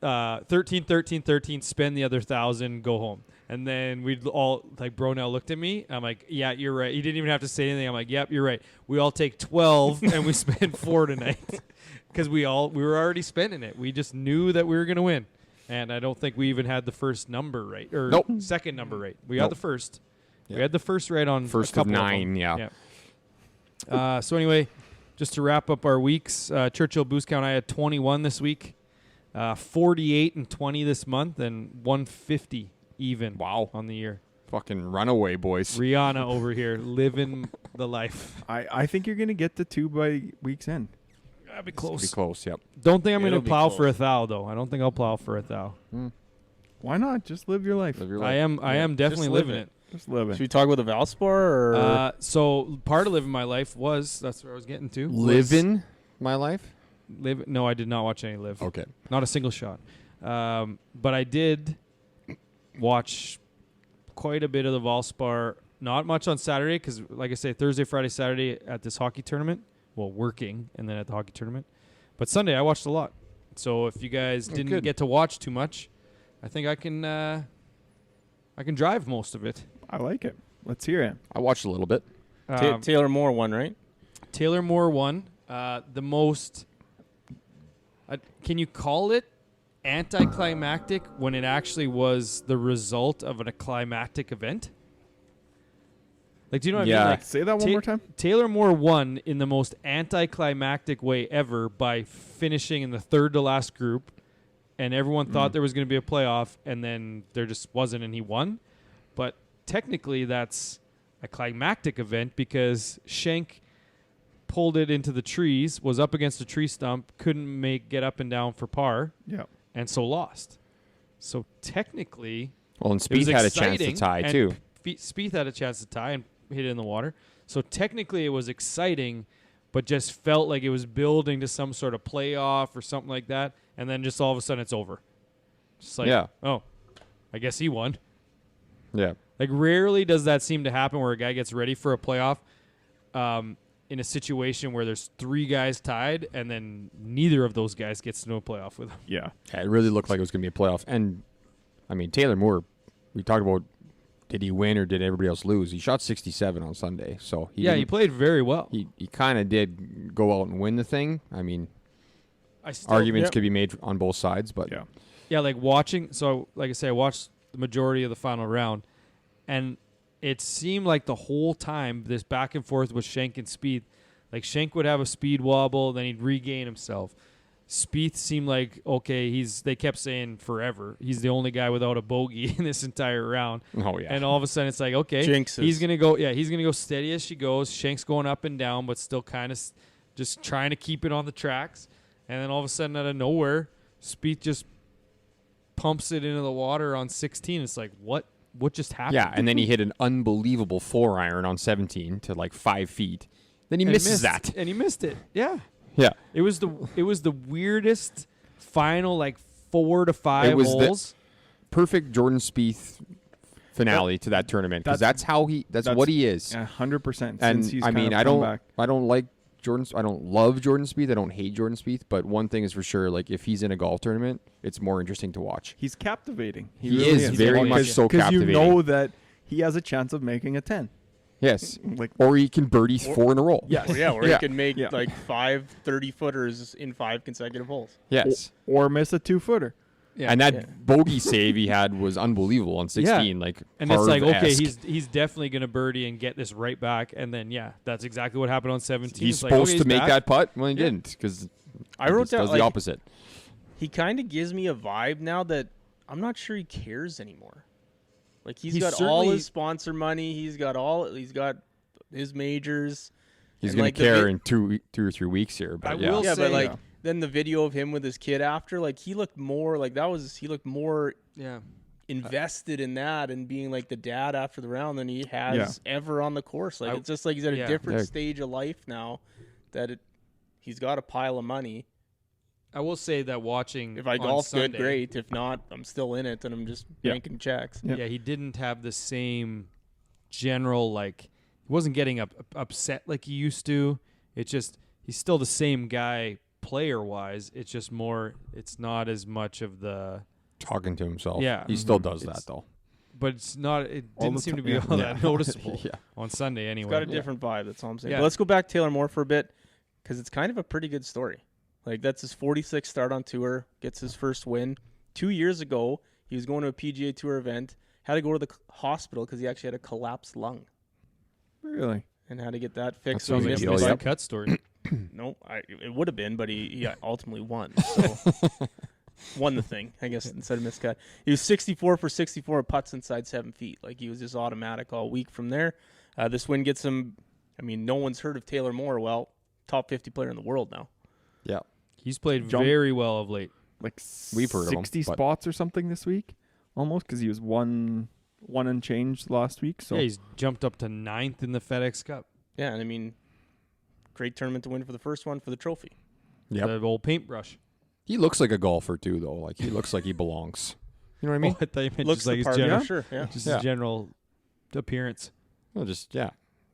13, 13, 13. Spend the other 1,000, go home. And then we'd all, Bronell looked at me. I'm like, yeah, you're right. He didn't even have to say anything. I'm like, yep, you're right. We all take 12 and we spend 4 tonight because we were already spending it. We just knew that we were going to win. And I don't think we even had the first number right or Nope. second number right. We Nope. got the first. Yeah. We had the first right on First a couple of them. 9, yeah. So anyway, just to wrap up our weeks, Churchill boost count, I had 21 this week, 48 and 20 this month, and 150 even. Wow. On the year. Fucking runaway, boys. Rihanna over here living the life. I think you're going to get to 2 by week's end. That'd be Be close. close, yep. Don't think I'm going to It'll be plow close. for 1,000 though. I don't think I'll plow for 1,000. Why not? Just live your life. Live your I life. am definitely live living it. it. Just live Should it. we talk about the Valspar or So part of living my life that's where I was getting to. was Living my life? Live. No, I did not watch any live. Okay. Not a single shot. But I did watch quite a bit of the Valspar not much on Saturday because, like I say, Thursday, Friday, Saturday at this hockey tournament. Well, working and then at the hockey tournament. But Sunday I watched a lot. So if you guys didn't get to watch too much, I think I can drive most of it. I like it. Let's hear it. I watched a little bit. Taylor Moore won, right? Taylor Moore won. The most. Can you call it anticlimactic when it actually was the result of a climactic event? Like, do you know what I mean? Like, say that one more time. Taylor Moore won in the most anticlimactic way ever by finishing in the third to last group, and everyone thought there was going to be a playoff, and then there just wasn't, and he won. But technically, that's a climactic event because Schenk pulled it into the trees, was up against a tree stump, couldn't get up and down for par, and so lost. So technically, well, and Spieth had a chance to tie too. Spieth had a chance to tie and hit it in the water. So technically, it was exciting, but just felt like it was building to some sort of playoff or something like that, and then just all of a sudden it's over. Just like, oh, I guess he won. Yeah. Like, rarely does that seem to happen where a guy gets ready for a playoff in a situation where there's three guys tied and then neither of those guys gets to know a playoff with him. Yeah. It really looked like it was going to be a playoff. And, I mean, Taylor Moore, we talked about did he win or did everybody else lose? He shot 67 on Sunday. So he played very well. He kind of did go out and win the thing. I mean, arguments could be made on both sides, but like watching. So, like I say, I watched the majority of the final round, and it seemed like the whole time this back and forth with Schenk and Spieth. Like, Schenk would have a speed wobble, then he'd regain himself. Spieth seemed like, okay, they kept saying forever. He's the only guy without a bogey in this entire round. Oh, yeah. And all of a sudden it's like, okay, Jinxes. he's going to go steady as she goes. Schenk's going up and down, but still kind of just trying to keep it on the tracks. And then all of a sudden out of nowhere, Spieth just pumps it into the water on 16. It's like, what just happened? Yeah, and then he hit an unbelievable 4-iron on 17 to like 5 feet. Then he misses that. And he missed it. Yeah. Yeah. It was the weirdest final, like, 4 to 5 holes. Perfect Jordan Spieth finale to that tournament because that's what he is. 100%. And I mean, I don't like Jordan. I don't love Jordan Spieth. I don't hate Jordan Spieth. But one thing is for sure, like, if he's in a golf tournament, it's more interesting to watch. He's captivating. He really is very much so captivating. Because you know that he has a chance of making a 10. Yes, or he can birdie 4 in a row. Yes. Or he can make like 5 30-footers in 5 consecutive holes. Yes. Or miss a 2-footer. Yeah. And that bogey save he had was unbelievable on 16. Yeah. Like, and it's like, okay, he's definitely going to birdie and get this right back. And then, that's exactly what happened on 17. He's supposed to make that putt. Well, he didn't because I wrote down the opposite. He kind of gives me a vibe now that I'm not sure he cares anymore. Like, he's got all his sponsor money. He's got his majors. He's going to care in 2 or 3 weeks here. But I will say, but then the video of him with his kid after, like, he looked more invested in that and being like the dad after the round than he has ever on the course. Like, it's just like he's at a different stage of life now that he's got a pile of money. I will say that watching, if I on golf Sunday, good, great. If not, I'm still in it and I'm just banking checks. Yeah, he didn't have the same general, like, he wasn't getting upset like he used to. It's just, he's still the same guy player-wise. It's just more, it's not as much of the... talking to himself. Yeah. He still does that, though. But it didn't seem to be all that noticeable on Sunday anyway. It's got a different vibe, that's all I'm saying. Yeah. But let's go back to Taylor Moore for a bit because it's kind of a pretty good story. Like, that's his 46th start on tour, gets his first win. 2 years ago, he was going to a PGA Tour event, had to go to the hospital because he actually had a collapsed lung. Really? And had to get that fixed. Sounds like a Mr. Cut story. No, it would have been, but he ultimately won. So won the thing, I guess, instead of miscut. He was 64 for 64 putts inside 7 feet. Like, he was just automatic all week from there. This win gets him, I mean, no one's heard of Taylor Moore. Well, top 50 player in the world now. Yeah. He's played very well of late. Like, we've heard of him, 60 spots or something this week, almost, because he was one and change last week. So he's jumped up to 9th in the FedEx Cup. Yeah, and I mean, great tournament to win for the first one for the trophy. Yeah, the old paintbrush. He looks like a golfer too, though. Like, he looks like he belongs. You know what I mean? I thought you meant Looks just like the his part, general, sure. Yeah. just his general appearance. Well, just Yeah.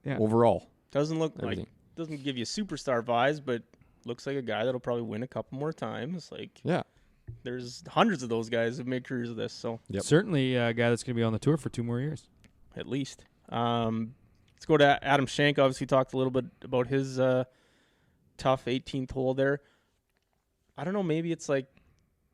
overall Doesn't look everything. like, doesn't give you superstar vibes, but looks like a guy that'll probably win a couple more times. Like, Yeah. there's hundreds of those guys who've made careers of this, so Yep. Certainly a guy that's going to be on the tour for 2 more years. at least. Let's go to Adam Schenk. Obviously, talked a little bit about his tough 18th hole there. I don't know. Maybe it's like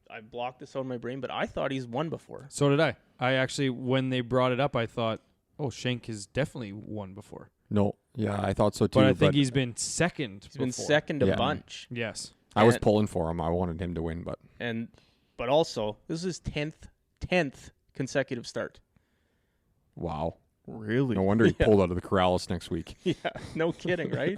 I blocked this out of my brain, but I thought he's won before. So did I. I actually, when they brought it up, I thought, oh, Schenk has definitely won before. No. Yeah, I thought so too. But I think he's been second. He's been before. second a Yeah. bunch. Yes. I was and- pulling for him. I wanted him to win, but But also, this is his 10th consecutive start. wow. Really? No wonder he Yeah. pulled out of the Corrales next week. Yeah, no kidding, right?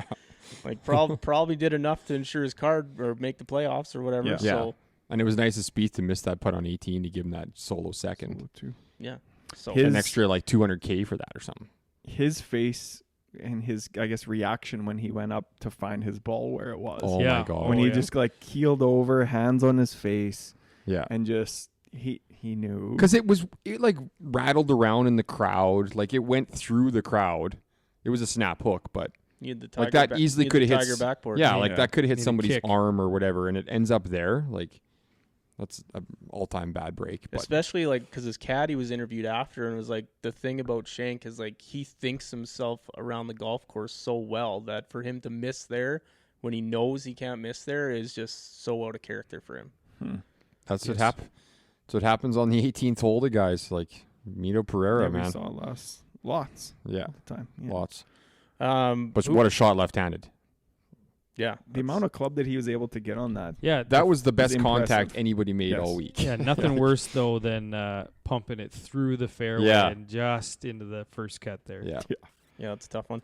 Like probably did enough to ensure his card or make the playoffs or whatever. Yeah. So And it was nice of Spieth to miss that putt on 18 to give him that solo second. Solo too. yeah, so His- An extra like 200K for that or something. His face and his, I guess, reaction when he went up to find his ball where it was. Oh Yeah. my god. When he yeah. just like keeled over, hands on his face, Yeah. and just he knew. Because it like rattled around in the crowd. Like it went through the crowd. It was a snap hook, but you had the tiger like that easily could have hit tiger backboard. Yeah, like that could have hit Need a somebody's kick. arm or whatever, and it ends up there. Like that's an all-time bad break. But Especially like because his caddy was interviewed after and was like, the thing about Schenk is like he thinks himself around the golf course so well that for him to miss there when he knows he can't miss there is just so out of character for him. that's Yes. That's what happens on the 18th hole to guys like Mito Pereira, Yeah, we man. saw lots Yeah, all the time. Yeah. lots. But But what a shot left-handed. yeah, The amount of club that he was able to get on that. Yeah. That was the best impressive. contact anybody made Yes. all week. Yeah, nothing worse though than pumping it through the fairway Yeah. and just into the first cut there. Yeah. yeah, it's a tough one.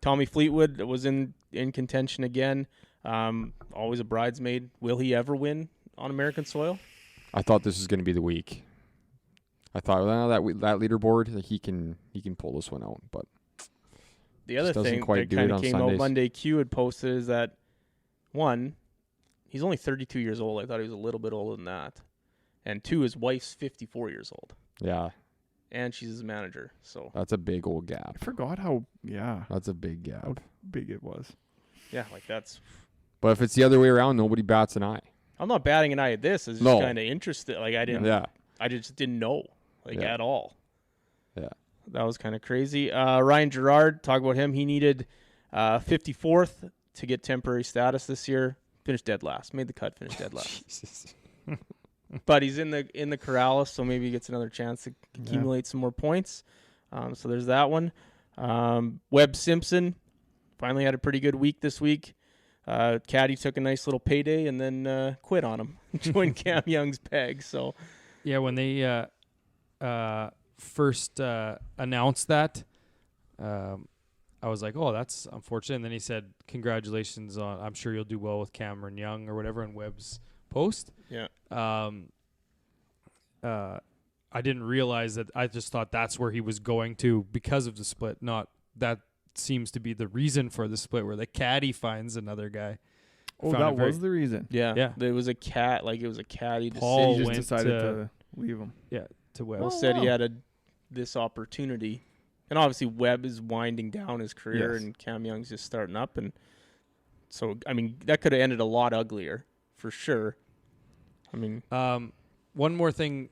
Tommy Fleetwood was in contention again. Always a bridesmaid. Will he ever win on American soil? I thought this was going to be the week. I thought that leaderboard he can pull this one out, but The other doesn't thing quite that do kind it of on came out Sundays. Monday, Q had posted is that, one, he's only 32 years old. I thought he was a little bit older than that. And two, his wife's 54 years old. yeah, And she's his manager. So, that's a big old I gap. forgot how That's a big gap. how big it was. yeah, like that's... But if it's the other way around, nobody bats an eye. I'm not batting an eye at this. It's just No. kind of interested. Like, Yeah, I just didn't know, Yeah. at all. yeah. That was kind of crazy. Ryan Gerard, talk about him. He needed 54th to get temporary status this year. Finished dead last. Made the cut. Finished dead last. Jesus. But he's in the Corrales, so maybe he gets another chance to accumulate some more points. So there's that one. Webb Simpson finally had a pretty good week this week. Caddy took a nice little payday and then quit on him. Joined Cam Young's peg. So Yeah, when they first announced that, I was like, oh, that's unfortunate. And then he said, congratulations on, I'm sure you'll do well with Cameron Young or whatever on Webb's post. yeah, I didn't realize that. I just thought that's where he was going to because of the split. Not that seems to be the reason for the split where the caddy finds another guy. Oh, Found that it very- was the reason. yeah, Yeah. There was a cat. Like it was a caddy Paul He decision. just went decided to- to leave him. Yeah, to Webb. Well, said he had this opportunity, and obviously Webb is winding down his career, Yes. and Cam Young's just starting up, and so I mean that could have ended a lot uglier for sure. I mean, One more thing,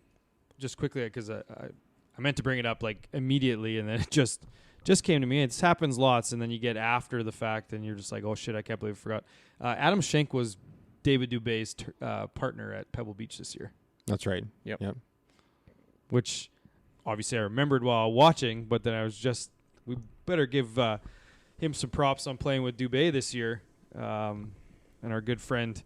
just quickly, because I meant to bring it up like immediately, and then it just came to me. It happens lots, and then you get after the fact, and you're just like, oh shit, I can't believe I forgot. Adam Schenk was David Dubé's partner at Pebble Beach this year, That's right. Yep. Yep. which obviously I remembered while watching, but then I was just, we better give him some props on playing with Dubé this year. And our good friend,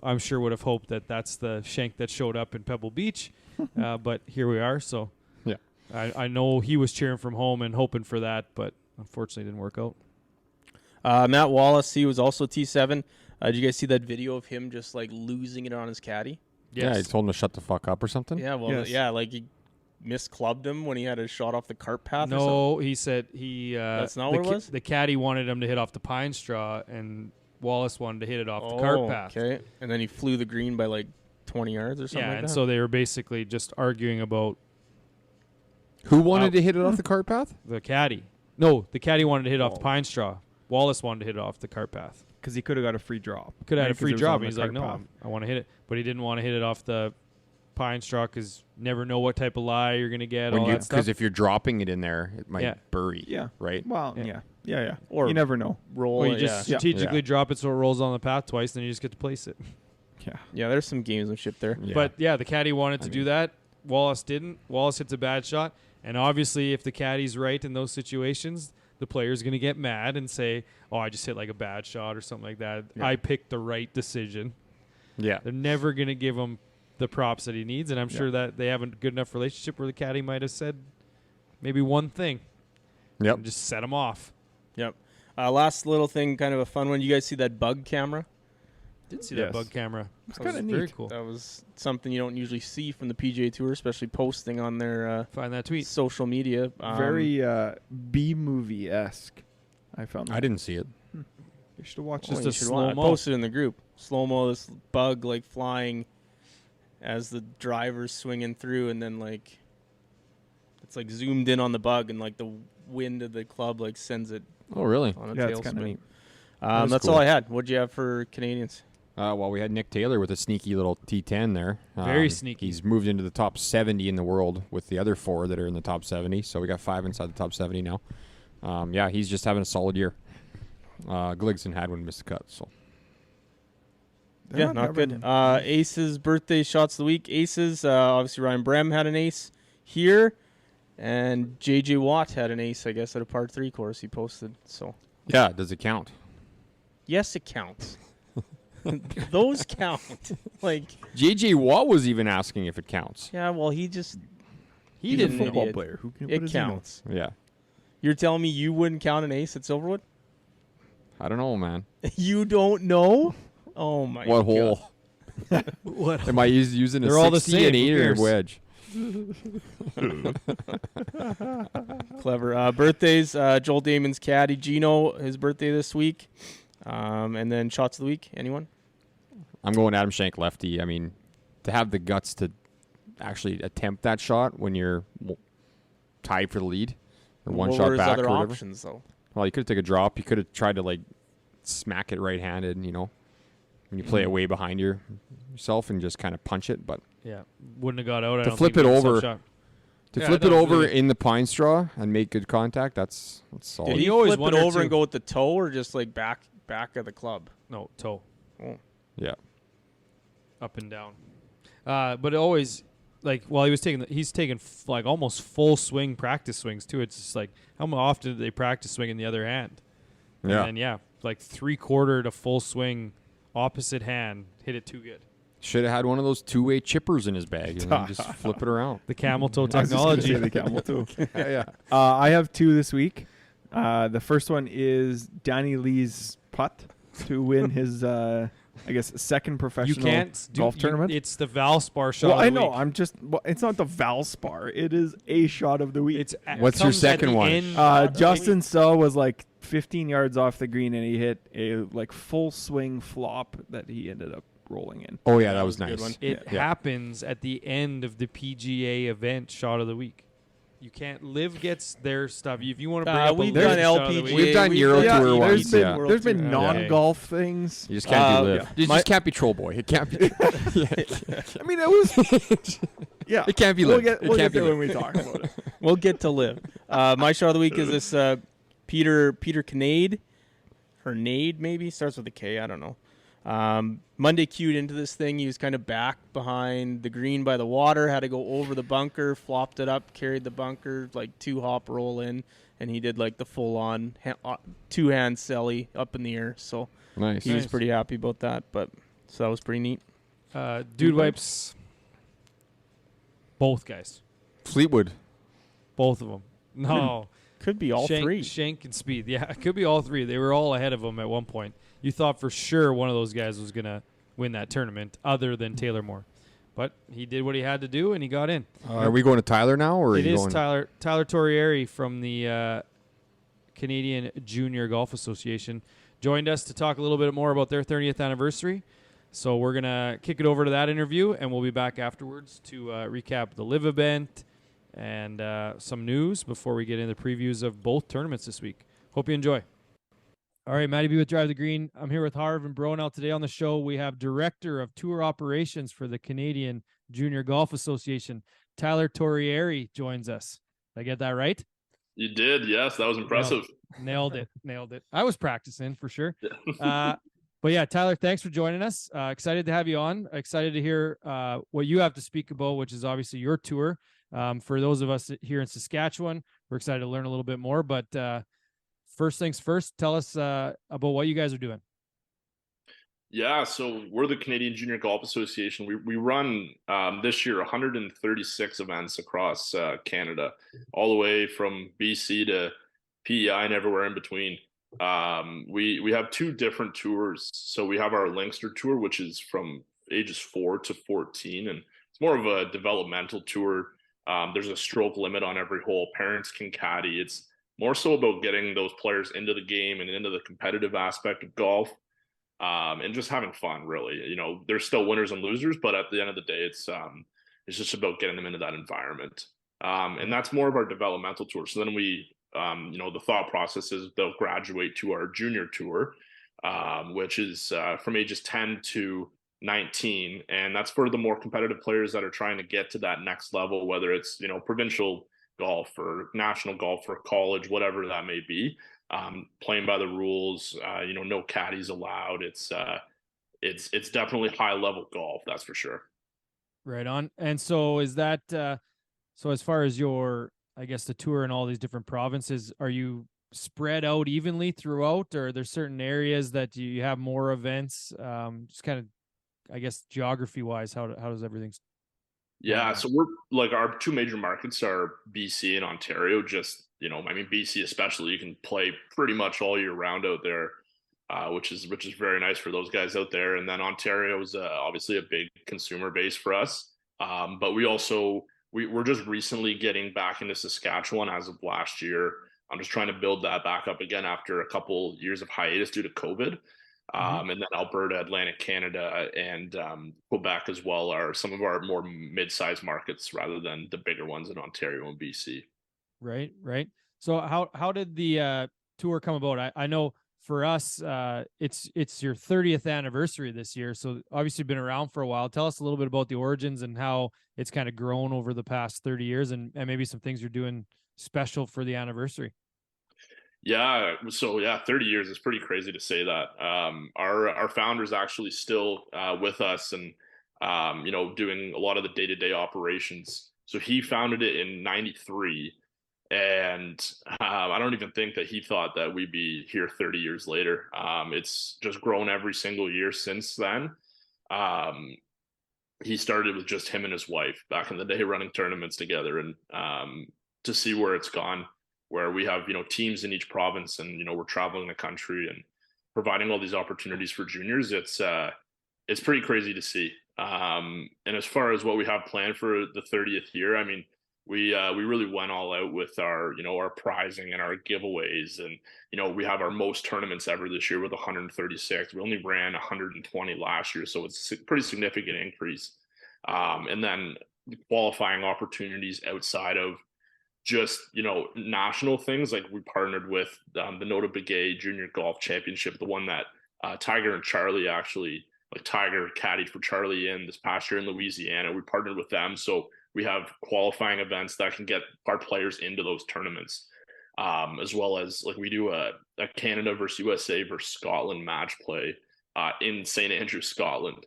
I'm sure, would have hoped that that's the Schenk that showed up in Pebble Beach. But here we are. So Yeah. I know he was cheering from home and hoping for that, but unfortunately it didn't work out. Matt Wallace, he was also T7. Did you guys see that video of him just like losing it on his caddy? Yeah, he told him to shut the fuck up or something. Yeah, well, Yes. yeah, like he misclubbed him when he had a shot off the cart path. Or something. No, he said he. That's not the what it was? The caddy wanted him to hit off the pine straw, and Wallace wanted to hit it off Oh, the cart path. okay. And then he flew the green by like 20 yards or something Yeah, like and that. so they were basically just arguing about Who wanted to hit it off the cart path? The caddy. No, the caddy wanted to hit it off the pine straw. Wallace wanted to hit it off the cart path. Because he could have got a free drop. Could have had a 'cause free it was drop. on the He's like, cart no, path. I want to hit it. But he didn't want to hit it off the pine straw because never know what type of lie you're going to get, all that stuff. Because if you're dropping it in there, it might Yeah. bury. Yeah. Right? Well, Yeah. yeah. Or you never know. roll. Or you it, just yeah. strategically Yeah. drop it so it rolls on the path twice, then you just get to place it. Yeah. Yeah, there's some gamesmanship there. Yeah. But yeah, the caddy wanted to I do mean- that. Wallace didn't. Wallace hits a bad shot. And obviously, if the caddy's right in those situations, the player's going to get mad and say, oh, I just hit like a bad shot or something like that. Yeah. I picked the right decision. Yeah. They're never going to give him the props that he needs. And I'm Yeah. sure that they have a good enough relationship where the caddy might have said maybe one thing Yep. and just set him off. Yep. Last little thing, kind of a fun one. You guys see that bug camera? Did see Yes. that bug camera. It's That kind of was very neat. cool. That was something you don't usually see from the PGA Tour, especially posting on their Find that tweet. social media. Very B-movie-esque. I found. I didn't see it. You should watch Just it. you a should want- I slow-mo. posted in the group. Slow-mo, this bug like flying as the driver's swinging through, and then like it's like zoomed in on the bug, and like the wind of the club like sends it Oh, really? on a Yeah, it's kind of tailspin. neat. is That's cool. all I had. What'd you have for Canadians? Well, we had Nick Taylor with a sneaky little T10 there. Very sneaky. He's moved into the top 70 in the world with the other 4 that are in the top 70. So we got 5 inside the top 70 now. Yeah, he's just having a solid year. Gligson had one missed the cut. So They're Yeah, not having- good. Aces birthday shots of the week. Aces, obviously Ryan Brem had an ace here, and JJ Watt had an ace, I guess, at a par 3 course he posted. So yeah, does it count? yes, it counts. Those count. Like, JJ Watt was even asking if it counts. yeah, well, he just He's a didn't football idiot. player. Who can It what does he know? counts. Yeah, You're telling me you wouldn't count an ace at Silverwood? I don't know, man. You don't know? Oh my What God. hole? What? Am I using a They're all the 60, same, an who 8, or a cares? wedge? Clever. Birthdays, Joel Damon's caddy, Gino, his birthday this week. And then shots of the week. Anyone? I'm going Adam Schenk lefty. I mean, to have the guts to actually attempt that shot when you're tied for the lead or one What shot were his back other or whatever. options, though? Well, you could have taken a drop. You could have tried to like smack it right-handed, you know, when you play it way behind yourself and just kind of punch it. But Yeah, wouldn't have got out. I To don't flip think it with a over- shot. to Yeah, flip that it was over really- in the pine straw and make good contact, that's solid. Did you he always flip it wonder, over too. and go with the toe, or just like back of the club? No, toe. Oh. Yeah. Up and down. But always, like, while he was taking, he's taking like almost full swing practice swings too. It's just like, how often do they practice swinging the other hand? Yeah. And then, yeah, like 3/4 to full swing, opposite hand, hit it too good. Should have had one of those 2-way chippers in his bag and then just flip it around. The camel toe I was just gonna technology. say the camel toe. Yeah. I have 2 this week. The first one is Danny Lee's putt to win his, I guess, second You professional can't do, golf tournament. It's the Valspar shot. Well, of I the know. week. I'm just. Well, it's not the Valspar. It is a shot of the week. It's What's your comes at second the one? end. Justin Suh was like 15 yards off the green, and he hit a like full swing flop that he ended up rolling in. Oh, yeah, that was a good nice. one. It Yeah. happens at the end of the PGA event shot of the week. You can't. Liv gets their stuff. If you want to bring up We've a Liv done shot of the LPGA. week- We've done Euro Yeah, Tour there's ones, been yeah. there's been Yeah. non-golf things. You just can't do live. yeah. You My- just can't be troll boy. It can't be. I mean, it was. Yeah, It can't be We'll live. get, It we'll can't get be there live. when we talk about it. We'll get to live. My shot of the week is this Peter Canade, or Nade maybe, starts with a K. I don't know. Monday cued into this thing. He was kind of back behind the green by the water, had to go over the bunker, flopped it up, carried the bunker, like 2-hop roll in, and he did like the full-on 2-hand celly up in the air. So Nice. he was Nice. pretty happy about that. So that was pretty neat. Dude wipes. Both guys. Fleetwood. Both of them. No. Could be all Shank, three. Shank and Speed. Yeah, it could be all three. They were all ahead of him at one point. You thought for sure one of those guys was going to win that tournament other than Taylor Moore. But he did what he had to do, and he got in. Are we going to Tyler now, or are It you is going? Tyler Torrieri from the Canadian Junior Golf Association. Joined us to talk a little bit more about their 30th anniversary. So we're going to kick it over to that interview, and we'll be back afterwards to recap the Live event, and some news before we get into the previews of both tournaments this week. Hope you enjoy. All right, Matty B with Drive the Green. I'm here with Harv and Bronell. Today on the show, we have Director of Tour Operations for the Canadian Junior Golf Association, Tyler Torrieri, joins us. Did I get that right? You did, yes. That was impressive. Nailed it. I was practicing for sure. But yeah, Tyler, thanks for joining us. Excited to have you on. Excited to hear what you have to speak about, which is obviously your tour. For those of us here in Saskatchewan, we're excited to learn a little bit more. But first things first, tell us about what you guys are doing. Yeah, so we're the Canadian Junior Golf Association. We run this year 136 events across Canada, all the way from BC to PEI and everywhere in between. We have two different tours. So we have our Leinster tour, which is from ages 4 to 14, and it's more of a developmental tour. There's a stroke limit on every hole. Parents can caddy. It's more so about getting those players into the game and into the competitive aspect of golf. And just having fun, really. You know, there's still winners and losers, but at the end of the day, it's just about getting them into that environment. And that's more of our developmental tour. So then we, the thought process is they'll graduate to our junior tour, which is from ages 10 to 19. And that's for the more competitive players that are trying to get to that next level, whether it's, provincial golf or national golf or college, whatever that may be. Playing by the rules, no caddies allowed. It's definitely high level golf, that's for sure. Right on. And so is that so as far as your, I guess, the tour in all these different provinces, are you spread out evenly throughout, or are there certain areas that you have more events? Just kind of, I guess, geography wise, how does everything? Yeah, so we're like, our two major markets are BC and Ontario. Just, BC especially, you can play pretty much all year round out there, which is very nice for those guys out there. And then Ontario is obviously a big consumer base for us. But we're just recently getting back into Saskatchewan as of last year. I'm just trying to build that back up again after a couple years of hiatus due to COVID. And then Alberta, Atlantic Canada, and Quebec as well are some of our more mid-sized markets rather than the bigger ones in Ontario and BC. Right. So how did the tour come about? I know for us, it's your 30th anniversary this year, so obviously been around for a while. Tell us a little bit about the origins and how it's kind of grown over the past 30 years, and maybe some things you're doing special for the anniversary. Yeah, so 30 years is pretty crazy to say that. Our founder's actually still with us and doing a lot of the day-to-day operations. So he founded it in '93, and I don't even think that he thought that we'd be here 30 years later. It's just grown every single year since then. He started with just him and his wife back in the day running tournaments together, and to see where it's gone, where we have, teams in each province, and, we're traveling the country and providing all these opportunities for juniors. It's pretty crazy to see. And as far as what we have planned for the 30th year, I mean, we really went all out with our, our prizing and our giveaways. And, we have our most tournaments ever this year with 136. We only ran 120 last year, so it's a pretty significant increase. And then qualifying opportunities outside of just, national things. Like, we partnered with the Nota Begay Junior Golf Championship, the one that Tiger and Charlie actually, like, Tiger caddied for Charlie in this past year in Louisiana. We partnered with them. So we have qualifying events that can get our players into those tournaments, as well as, like, we do a Canada versus USA versus Scotland match play in St. Andrews, Scotland.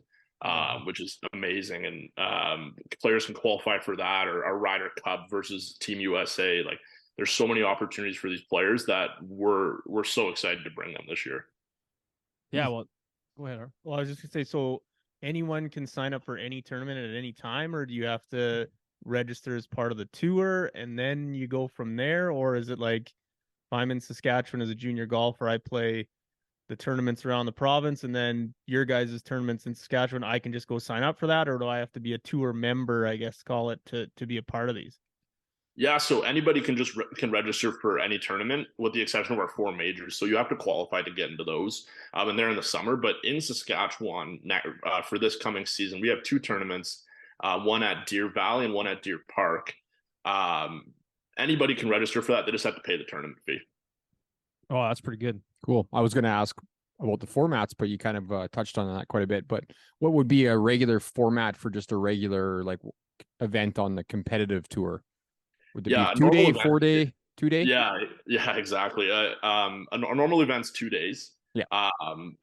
Which is amazing, and players can qualify for that, or our Ryder Cup versus Team USA. Like, there's so many opportunities for these players that we're so excited to bring them this year. Yeah, well, go ahead. Well, I was just gonna say, so anyone can sign up for any tournament at any time, or do you have to register as part of the tour and then you go from there? Or is it like, if I'm in Saskatchewan as a junior golfer, I play the tournaments around the province, and then your guys' tournaments in Saskatchewan, I can just go sign up for that? Or do I have to be a tour member, I guess, call it, to be a part of these? Yeah, so anybody can just can register for any tournament, with the exception of our 4 majors. So you have to qualify to get into those, and they're in the summer. But in Saskatchewan, for this coming season, we have 2 tournaments, one at Deer Valley and one at Deer Park. Anybody can register for that. They just have to pay the tournament fee. Oh, that's pretty good. Cool. I was going to ask about the formats, but you kind of touched on that quite a bit. But what would be a regular format for just a regular like event on the competitive tour? Would it be 2 day, event, 4-day, 2 day? Yeah, exactly. A normal event's 2 days. Yeah.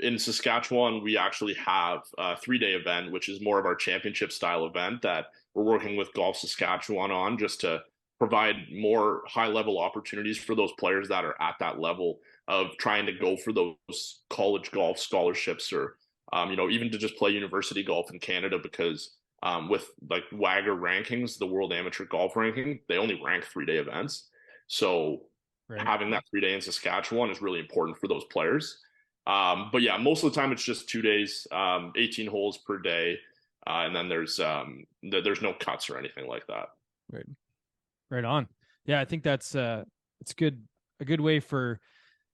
In Saskatchewan, we actually have a 3-day event, which is more of our championship style event that we're working with Golf Saskatchewan on, just to provide more high level opportunities for those players that are at that level of trying to go for those college golf scholarships, or even to just play university golf in Canada, because with like WAGR rankings, the World Amateur Golf Ranking, they only rank 3-day events. So having that 3-day in Saskatchewan is really important for those players. But yeah, most of the time it's just 2 days, 18 holes per day. And then there's no cuts or anything like that. Right on. Yeah, I think that's it's good. A good way for,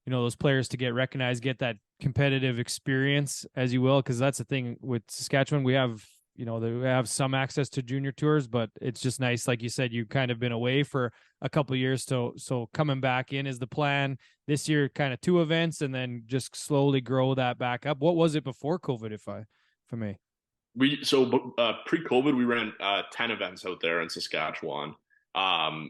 those players to get recognized, get that competitive experience, as you will, because that's the thing with Saskatchewan. We have, we have some access to junior tours, but it's just nice. Like you said, you've kind of been away for a couple of years. So coming back in is the plan this year, kind of 2 events, and then just slowly grow that back up. What was it before COVID, if I may? Pre-COVID, we ran 10 events out there in Saskatchewan.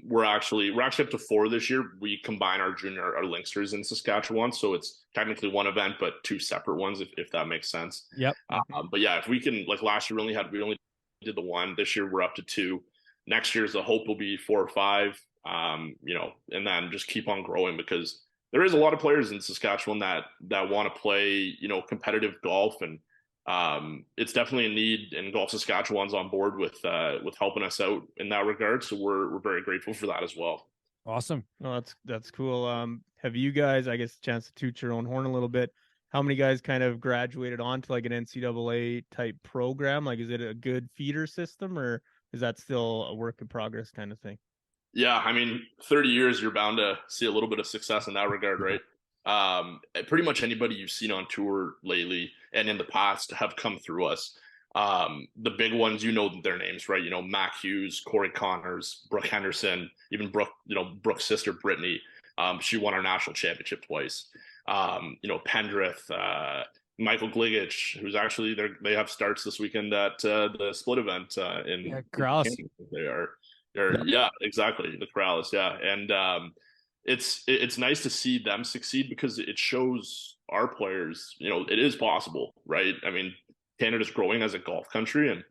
We're actually up to 4 this year. We combine our Linksters in Saskatchewan, so it's technically 1 event, but 2 separate ones, if that makes sense. Yep. But yeah, if we can, like last year, we only did the 1. This year, we're up to 2. Next year's the hope will be 4 or 5. And then just keep on growing, because there is a lot of players in Saskatchewan that want to play, competitive golf, and it's definitely a need, and Golf Saskatchewan's on board with helping us out in that regard. So we're very grateful for that as well. Awesome. No, that's cool. Have you guys, I guess, a chance to toot your own horn a little bit? How many guys kind of graduated onto like an NCAA type program? Like, is it a good feeder system, or is that still a work in progress kind of thing? Yeah, 30 years, you're bound to see a little bit of success in that regard, right? Pretty much anybody you've seen on tour lately and in the past have come through us. The big ones, their names, right? Mac Hughes, Corey Connors, Brooke Henderson, even Brooke's sister, Brittany. She won our national championship twice. Pendrith, Michael Gligich, who's actually they have starts this weekend at the split event in Corrals. Yeah, exactly. The Corrales, yeah. And it's nice to see them succeed, because it shows our players, it is possible, right? Canada's growing as a golf country, and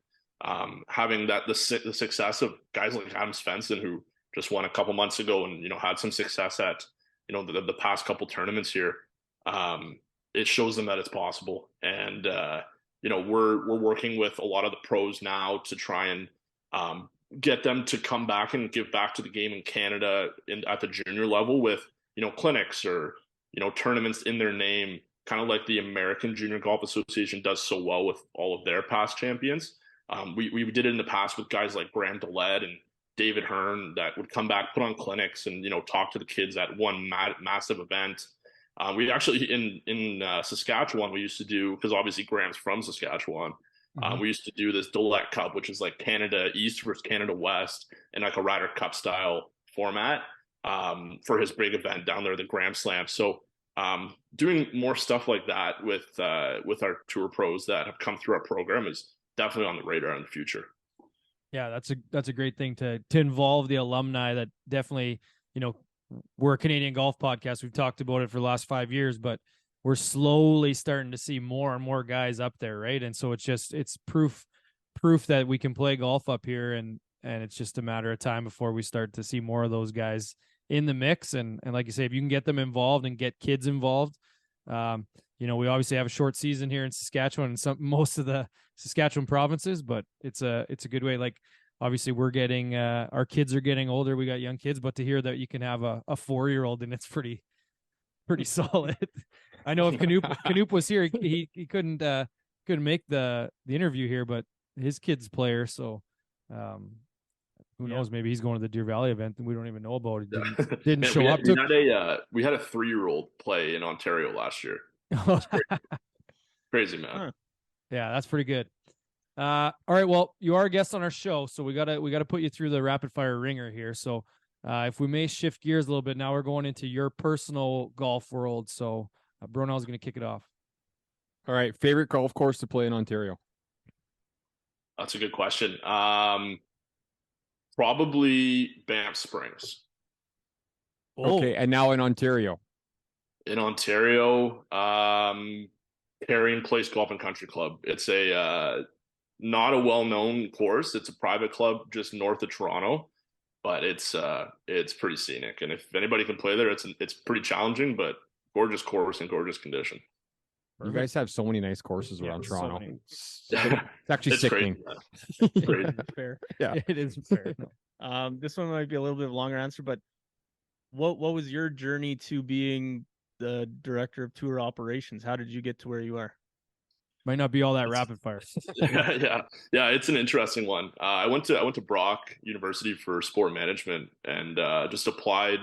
having the success of guys like Adam Svensson, who just won a couple months ago, and had some success at the past couple tournaments here. It shows them that it's possible, and we're working with a lot of the pros now to try and get them to come back and give back to the game in Canada at the junior level with, clinics or, tournaments in their name, kind of like the American Junior Golf Association does so well with all of their past champions. We did it in the past with guys like Graham DeLed and David Hearn, that would come back, put on clinics, and, talk to the kids at one massive event. We actually, in Saskatchewan, we used to do, because obviously Graham's from Saskatchewan, we used to do this Dillette Cup, which is like Canada East versus Canada West in like a Ryder Cup style format, for his big event down there, the Grand Slam. So doing more stuff like that with our tour pros that have come through our program is definitely on the radar in the future. Yeah, that's a great thing to involve the alumni. That definitely, we're a Canadian golf podcast. We've talked about it for the last 5 years, but we're slowly starting to see more and more guys up there, right? And so it's proof that we can play golf up here, and it's just a matter of time before we start to see more of those guys in the mix. And like you say, if you can get them involved and get kids involved, we obviously have a short season here in Saskatchewan and most of the Saskatchewan provinces, but it's a good way. Like, obviously we're getting our kids are getting older. We got young kids, but to hear that you can have a 4-year-old, and it's pretty solid. I know if Canoop was here, he couldn't make the interview here, but his kid's player, so who knows? Maybe he's going to the Deer Valley event and we don't even know about it. Didn't show up. We had a 3-year-old play in Ontario last year. Crazy, man. Yeah, that's pretty good. All right. Well, you are a guest on our show, so we gotta put you through the rapid fire ringer here. So, if we may shift gears a little bit, now we're going into your personal golf world. So, Brunel's gonna kick it off. All right, favorite golf course to play in Ontario? That's a good question. Probably Banff Springs. Okay, and now in Ontario. In Ontario, Carrion Place Golf and Country Club. It's a not a well-known course. It's a private club just north of Toronto, but it's pretty scenic. And if anybody can play there, it's pretty challenging, but gorgeous course and gorgeous condition. You guys have so many nice courses Yeah, around so Toronto. many. It's actually It's sickening. Great. Fair. Yeah. It is fair. This one might be a little bit longer answer, but what was your journey to being the director of tour operations? How did you get to where you are? Might not be all that rapid fire. Yeah. It's an interesting one. I went to Brock University for sport management and just applied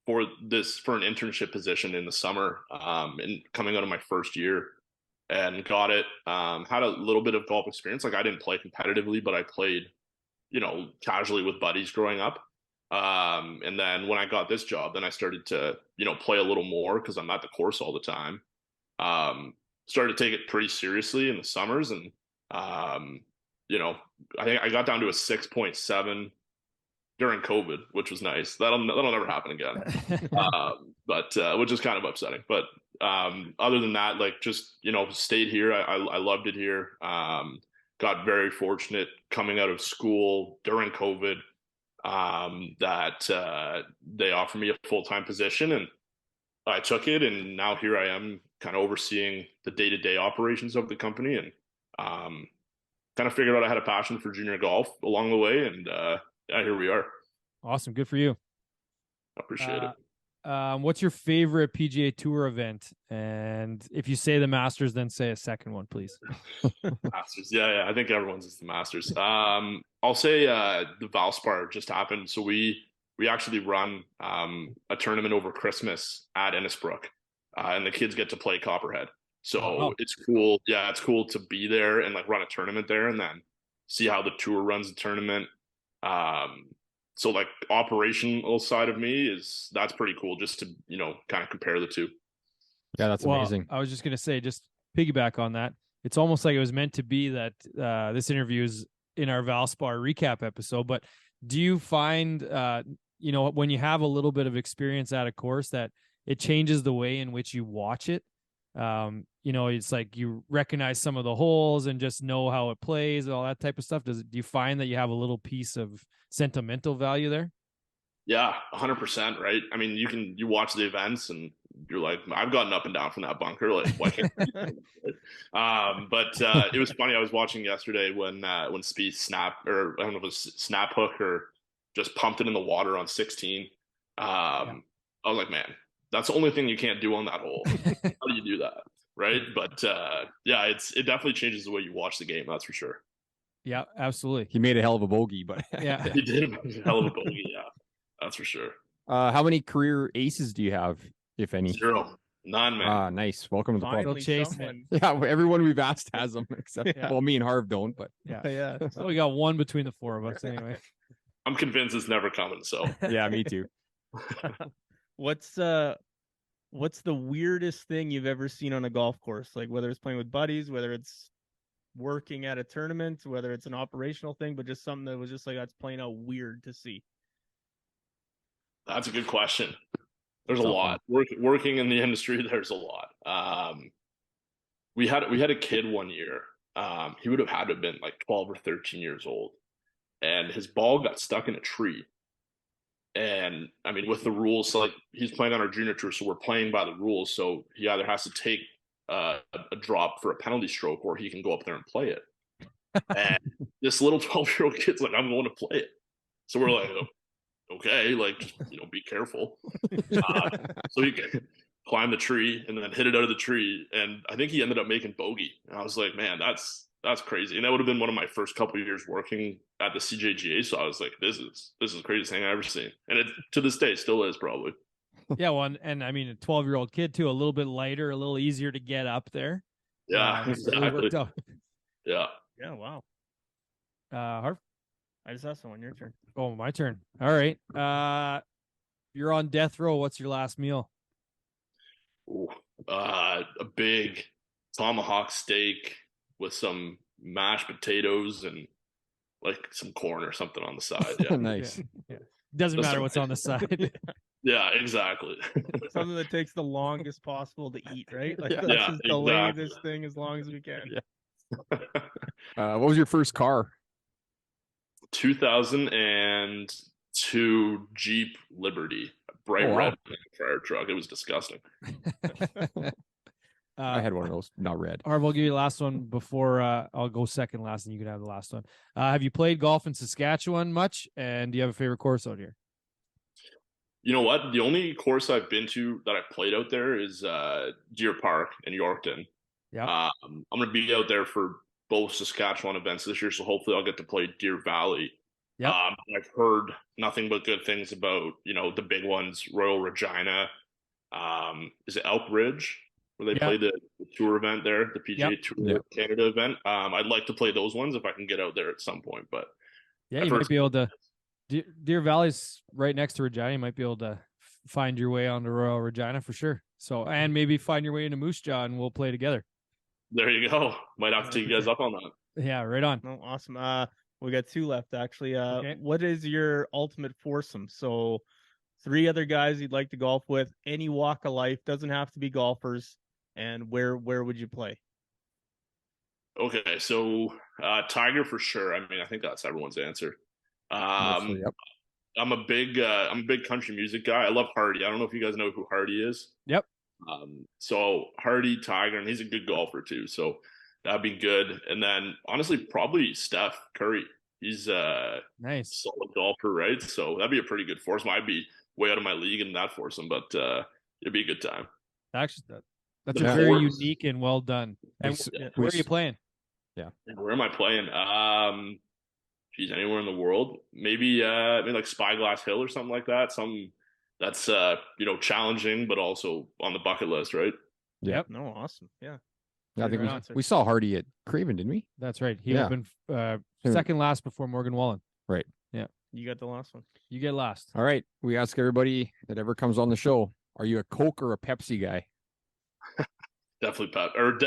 for an internship position in the summer, and coming out of my first year, and got it. Had a little bit of golf experience. Like, I didn't play competitively, but I played, casually with buddies growing up. And then when I got this job, then I started to, play a little more because I'm at the course all the time. Started to take it pretty seriously in the summers, and I think I got down to a 6.7 during COVID, which was nice. That'll never happen again. But which is kind of upsetting. But other than that, like, just stayed here. I loved it here. Got very fortunate coming out of school during COVID, that they offered me a full-time position, and I took it, and now here I am, kind of overseeing the day-to-day operations of the company, and kind of figured out I had a passion for junior golf along the way, and here we are. Awesome. Good for you. Appreciate it. What's your favorite PGA Tour event? And if you say the Masters, then say a second one, please. Masters. Yeah. I think everyone's is the Masters. I'll say the Valspar just happened. So we actually run a tournament over Christmas at Innisbrook, and the kids get to play Copperhead. So It's cool. Yeah, it's cool to be there and like run a tournament there, and then see how the tour runs the tournament. So like operational side of me that's pretty cool, just to kind of compare the two. Yeah, that's amazing. I was just gonna say, just piggyback on that. It's almost like it was meant to be that this interview is in our Valspar recap episode. But do you find when you have a little bit of experience at a course that it changes the way in which you watch it? It's like you recognize some of the holes and just know how it plays and all that type of stuff. Do you find that you have a little piece of sentimental value there? Yeah, 100%. Right. I mean, you watch the events and you're like, I've gotten up and down from that bunker. Like, why can't but it was funny. I was watching yesterday when Spieth snapped, or I don't know if it was snap hook or just pumped it in the water on 16. I was like, man, that's the only thing you can't do on that hole. How do you do that? Right. But it definitely changes the way you watch the game. That's for sure. Yeah, absolutely. He made a hell of a bogey, but yeah, He did a hell of a bogey. Yeah, that's for sure. How many career aces do you have, if any? 0. None, man. Nice. Welcome to the club. Finally, Chase, someone. Yeah, everyone we've asked has them, except Yeah. well, me and Harv don't, but Yeah. So we got one between the four of us anyway. I'm convinced it's never coming. So yeah, me too. What's the weirdest thing you've ever seen on a golf course? Like, whether it's playing with buddies, whether it's working at a tournament, whether it's an operational thing, but just something that was just like, that's plain out weird to see. that's a good question. There's a Tough lot. Working in the industry, there's a lot. We had a kid one year. He would have had to have been like 12 or 13 years old, and his ball got stuck in a tree. And I mean, with the rules, so like, he's playing on our junior tour, so we're playing by the rules. So he either has to take a drop for a penalty stroke, or he can go up there and play it. And this little 12-year-old kid's like, I'm going to play it. So we're like, okay, like, just, be careful. So he climbed the tree and then hit it out of the tree, and I think he ended up making bogey. And I was like, man, that's crazy. And that would have been one of my first couple of years working at the CJGA. So I was like, this is the craziest thing I've ever seen. And it, to this day, still is probably. Yeah, well, and I mean, a 12-year-old kid too, a little bit lighter, a little easier to get up there. Yeah, So it exactly. worked out. Yeah. Yeah, wow. Harv? I just asked someone. Your turn. Oh, my turn. All right. You're on death row. What's your last meal? Ooh, a big tomahawk steak with some mashed potatoes and like some corn or something on the side. Yeah, Nice. Yeah. Doesn't That's matter a- what's on the side. yeah, exactly. Something that takes the longest possible to eat, right? Like, let's Yeah, just delay exactly. this thing as long as we can. Yeah. What was your first car? 2002 Jeep Liberty, a bright Oh, wow. red fire truck. It was disgusting. I had one of those, not red. Harv, I'll give you the last one before I'll go second last, and you can have the last one. Have you played golf in Saskatchewan much? And do you have a favorite course out here? You know what? The only course I've been to that I played out there is Deer Park in Yorkton. Yep. I'm going to be out there for both Saskatchewan events this year, so hopefully I'll get to play Deer Valley. Yep. I've heard nothing but good things about, the big ones, Royal Regina. Is it Elk Ridge, where they play the tour event there, the PGA Tour Canada event? I'd like to play those ones if I can get out there at some point, but Yeah, you might be able to. Deer Valley's right next to Regina. You might be able to find your way onto Royal Regina for sure. So, and maybe find your way into Moose Jaw, and we'll play together. There you go. Might have to take you guys up on that. Yeah, right on. Oh, awesome. We got two left actually. Okay. What is your ultimate foursome? So 3 other guys you'd like to golf with, any walk of life, doesn't have to be golfers, and where would you play? Okay, so Tiger for sure. I mean, I think that's everyone's answer. Yep. I'm a big country music guy. I love Hardy. I don't know if you guys know who Hardy is. Yep. So Hardy, Tiger, and he's a good golfer too. So that'd be good. And then honestly, probably Steph Curry. He's a Nice. solid golfer, right? So that'd be a pretty good foursome. I'd be way out of my league in that foursome, but it'd be a good time. Actually, that's The a very fours. unique and well done. And where are you playing? Where am I playing? Anywhere in the world. Maybe like Spyglass Hill or something like that. Something that's challenging, but also on the bucket list, right? Yep. No, awesome. Yeah. I think Right we saw Hardy at Craven, didn't we? That's right. He Yeah. opened second last before Morgan Wallen. Right. Yeah. You got the last one. You get last. All right. We ask everybody that ever comes on the show, are you a Coke or a Pepsi guy? Definitely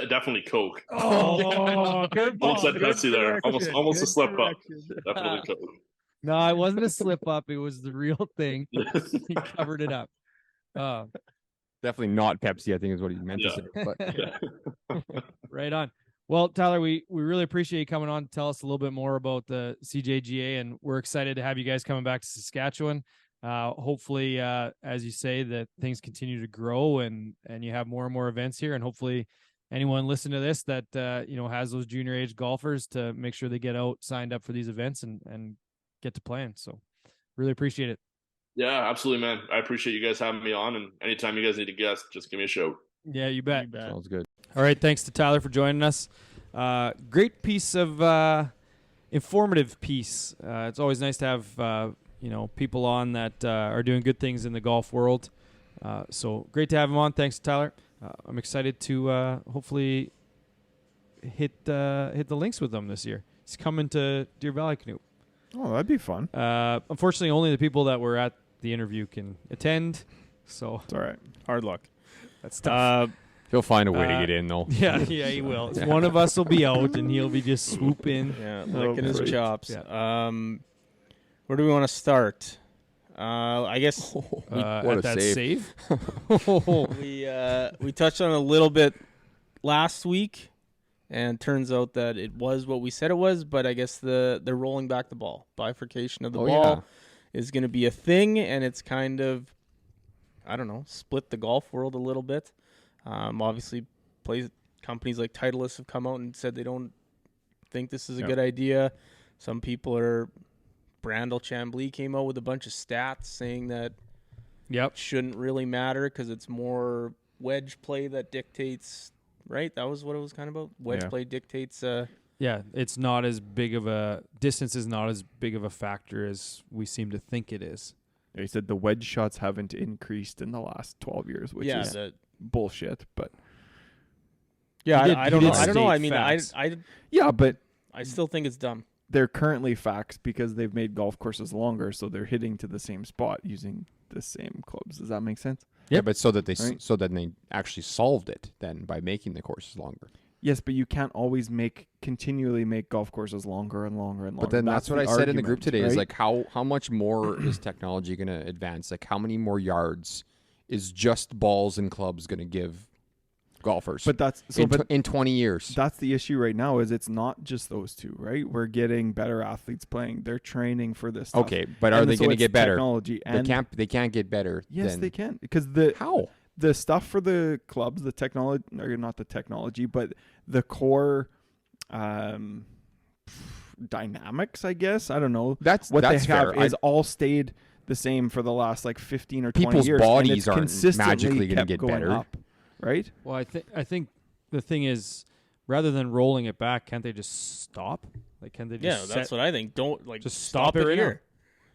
definitely Coke. Oh, good Almost said Good Pepsi there. correction. Almost a Good slip up. correction. Definitely Coke. No, it wasn't a slip up. It was the real thing. He covered it up. Definitely not Pepsi, I think is what he meant Yeah. to say. But Right on. Well, Tyler, we really appreciate you coming on to tell us a little bit more about the CJGA, and we're excited to have you guys coming back to Saskatchewan. Hopefully, as you say, that things continue to grow and you have more and more events here, and hopefully anyone listening to this that has those junior age golfers to make sure they get out signed up for these events and get to playing. So really appreciate it. Yeah, absolutely, man. I appreciate you guys having me on, and anytime you guys need a guest, just give me a shout. Yeah, you bet. You bet. sounds good. All right, thanks to Tyler for joining us. Great piece of informative piece. It's always nice to have people on that are doing good things in the golf world. So great to have him on. Thanks, Tyler. I'm excited to hopefully hit the links with him this year. He's coming to Deer Valley Canoe. Oh, that'd be fun. Unfortunately, only the people that were at the interview can attend. So It's all right. Hard luck. that's tough. He'll find a way to get in, though. Yeah, he will. One of us will be out, and he'll be just swooping. Yeah, licking his great. chops. Yeah. Where do we want to start? I guess What At a that save. we touched on it a little bit last week, and turns out that it was what we said it was. But I guess they're rolling back the ball. Bifurcation of the ball is going to be a thing, and it's kind of, I don't know, split the golf world a little bit. Obviously, companies like Titleist have come out and said they don't think this is a good idea. Some people are. Brandel Chambly came out with a bunch of stats saying that it shouldn't really matter because it's more wedge play that dictates, right? That was what it was kind of about. Wedge play dictates. Yeah, it's not as big of a distance is not as big of a factor as we seem to think it is. Yeah, he said the wedge shots haven't increased in the last 12 years, which is bullshit. But I don't know. did I don't know. I mean, state facts. yeah, but I still think it's dumb. They're currently facts because they've made golf courses longer, so they're hitting to the same spot using the same clubs. Does that make sense? Yeah, but so that they Right. so that they actually solved it then by making the courses longer. Yes, but you can't always continually make golf courses longer and longer and longer. But then that's what I said in the group today is right? like how much more is technology going to advance? Like how many more yards is just balls and clubs going to give golfers? But that's so. in 20 years. That's the issue right now. Is it's not just those two, right? We're getting better athletes playing. They're training for this stuff. Okay, but are they going to get better? Technology and They can't get better. yes, than, they can because How? the stuff for the clubs, the technology, or not the technology, but the core dynamics, I guess. I don't know. That's What that's they have fair. is all stayed the same for the last like 15 or 20 People's years. and bodies it's aren't consistently magically gonna kept get going better. up, right? Well, I think the thing is, rather than rolling it back, can't they just stop? Like, can they just That's what I think. Don't just stop stop it right here.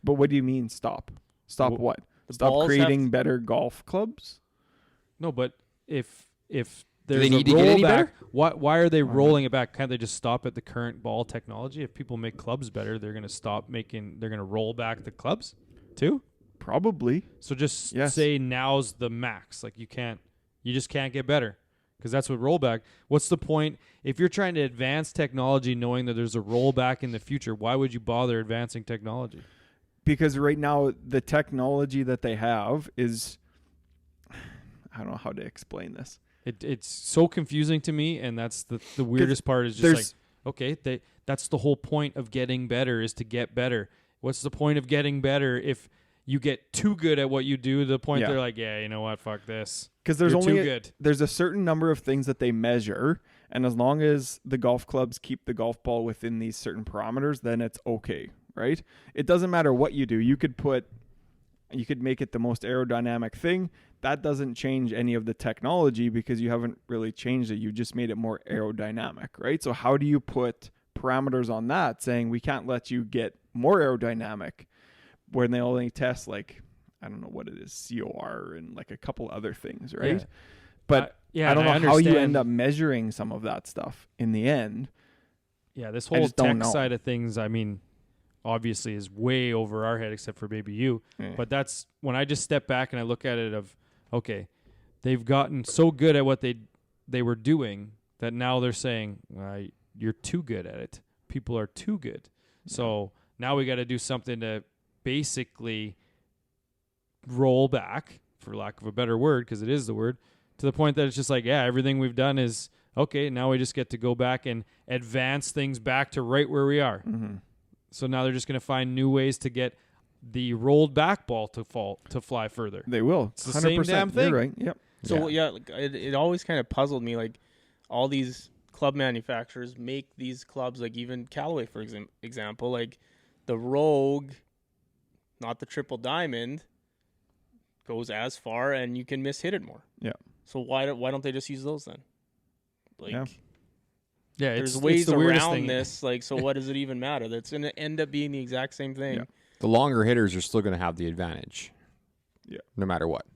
But what do you mean stop? Stop Well, what? the Stop balls creating have- better golf clubs? No, but if they there's need a to get any rollback, better? why are they rolling it back? Can't they just stop at the current ball technology? If people make clubs better, they're going to roll back the clubs too. Probably. So just Yes. say now's the max. Like you just can't get better because that's what rollback. What's the point if you're trying to advance technology, knowing that there's a rollback in the future? Why would you bother advancing technology? Because right now the technology that they have is, I don't know how to explain this. It's so confusing to me, and that's the weirdest part. Is just like, okay, that's the whole point of getting better is to get better. What's the point of getting better if you get too good at what you do to the point Yeah. they're like, yeah, you know what, fuck this. Because there's You're only too good. there's a certain number of things that they measure, and as long as the golf clubs keep the golf ball within these certain parameters, then it's okay, right? It doesn't matter what you do. You could make it the most aerodynamic thing. That doesn't change any of the technology because you haven't really changed it. You just made it more aerodynamic, right? So how do you put parameters on that saying we can't let you get more aerodynamic when they only test like, I don't know what it is, COR and like a couple other things, right? Yeah. But yeah, I don't and know how you understand- end up measuring some of that stuff in the end. Yeah, this I whole just don't tech know. side of things, I mean, obviously is way over our head, except for maybe you. Yeah. But that's when I just step back and I look at it of, okay, they've gotten so good at what they were doing that now they're saying, you're too good at it. People are too good. So now we got to do something to basically roll back, for lack of a better word, because it is the word, to the point that it's just like, yeah, everything we've done is, okay, now we just get to go back and advance things back to right where we are. Mm-hmm. So now they're just going to find new ways to get the rolled back ball to fly further. They will. It's the same damn thing. You're right. Yep. So like, it always kind of puzzled me. Like all these club manufacturers make these clubs, like even Callaway, for example, like the Rogue, not the Triple Diamond, goes as far and you can miss hit it more. Yeah. So why don't they just use those then? Like, Yeah. Yeah, there's it's ways the weirdest around thing. this. Like, so what does it even matter? That's going to end up being the exact same thing. Yeah. The longer hitters are still going to have the advantage. Yeah. No matter what.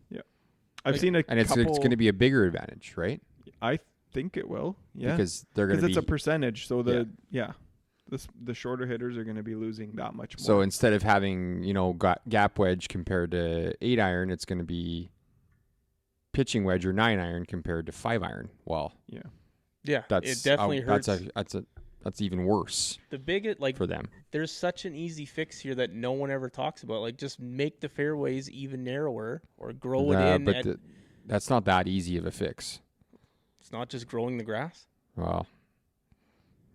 I've seen a And it's couple. going to be a bigger advantage, right? I think it will. Yeah. Because they're going Because to it's be a percentage. So the shorter hitters are going to be losing that much more. So instead of having, gap wedge compared to 8 iron, it's going to be pitching wedge or 9 iron compared to 5 iron. Well, yeah. Yeah, that's it definitely hurts. That's even worse The biggest, like, for them. there's such an easy fix here that no one ever talks about. Like, just make the fairways even narrower or grow it in. But that's not that easy of a fix. It's not just growing the grass. Well,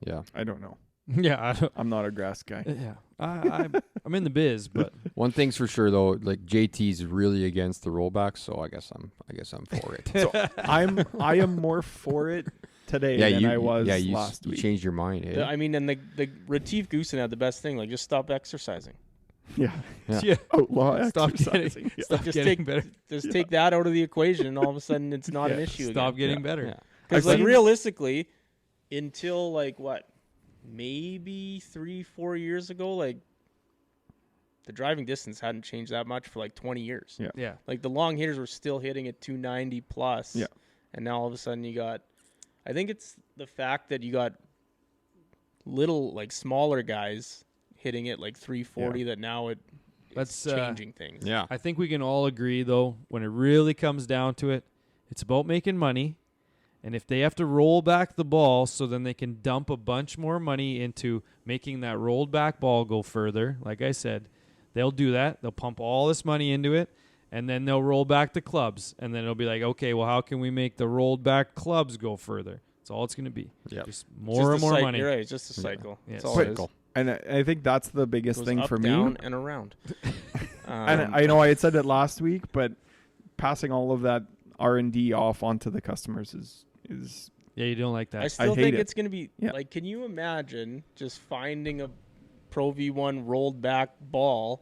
yeah. I don't know. Yeah, I'm not a grass guy. yeah. I'm in the biz, but One thing's for sure though, like JT's really against the rollback, so I guess I'm for it. So I am more for it today than I was last you week. changed your mind, eh? I mean, and the Retief Goosen had the best thing. Like, just stop exercising. Yeah. yeah. Outlaw Stop exercising. getting, stop Just getting take better. Just take that out of the equation, and all of a sudden, it's not an issue. Stop again. getting better. Yeah. Because, I've like, seen- realistically, until like what, maybe 3-4 years ago, like the driving distance hadn't changed that much for like 20 years. Yeah. Yeah. Like the long hitters were still hitting at 290 plus. Yeah. And now all of a sudden you got, I think it's the fact that you got little like smaller guys hitting it like 340 that now it's That's changing things. Yeah. I think we can all agree, though, when it really comes down to it, it's about making money. And if they have to roll back the ball so then they can dump a bunch more money into making that rolled back ball go further, like I said, they'll do that. They'll pump all this money into it, and then they'll roll back the clubs. And then it'll be like, okay, well, how can we make the rolled back clubs go further? That's all it's going to be. Yep. Just more and more money. You're right. It's just a cycle. Yeah. That's all But- it is. And I think that's the biggest Goes thing up, for me. down, and around. And I know I had said it last week, but passing all of that R&D off onto the customers is Yeah, you don't like that. I still hate think it. it's going to be Yeah. like, can you imagine just finding a Pro V1 rolled back ball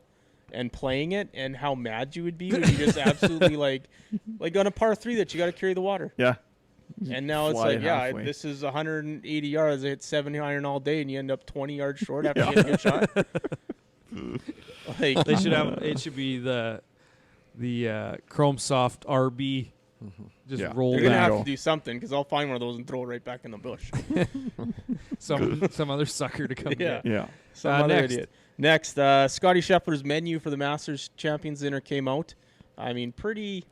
and playing it, and how mad you would be when you just absolutely like on a par 3 that you got to carry the water. yeah. And now it's Fly like, halfway. this is 180 yards. I hit 70 iron all day, and you end up 20 yards short after getting a good shot. Like, They should have. It should be the Chrome Soft RB. Just Yeah. roll you're gonna back. have to do something, because I'll find one of those and throw it right back in the bush. Some other sucker to come Yeah. get. Yeah. Some other Next. idiot. Next, Scotty Scheffler's menu for the Masters Champions Dinner came out. I mean, pretty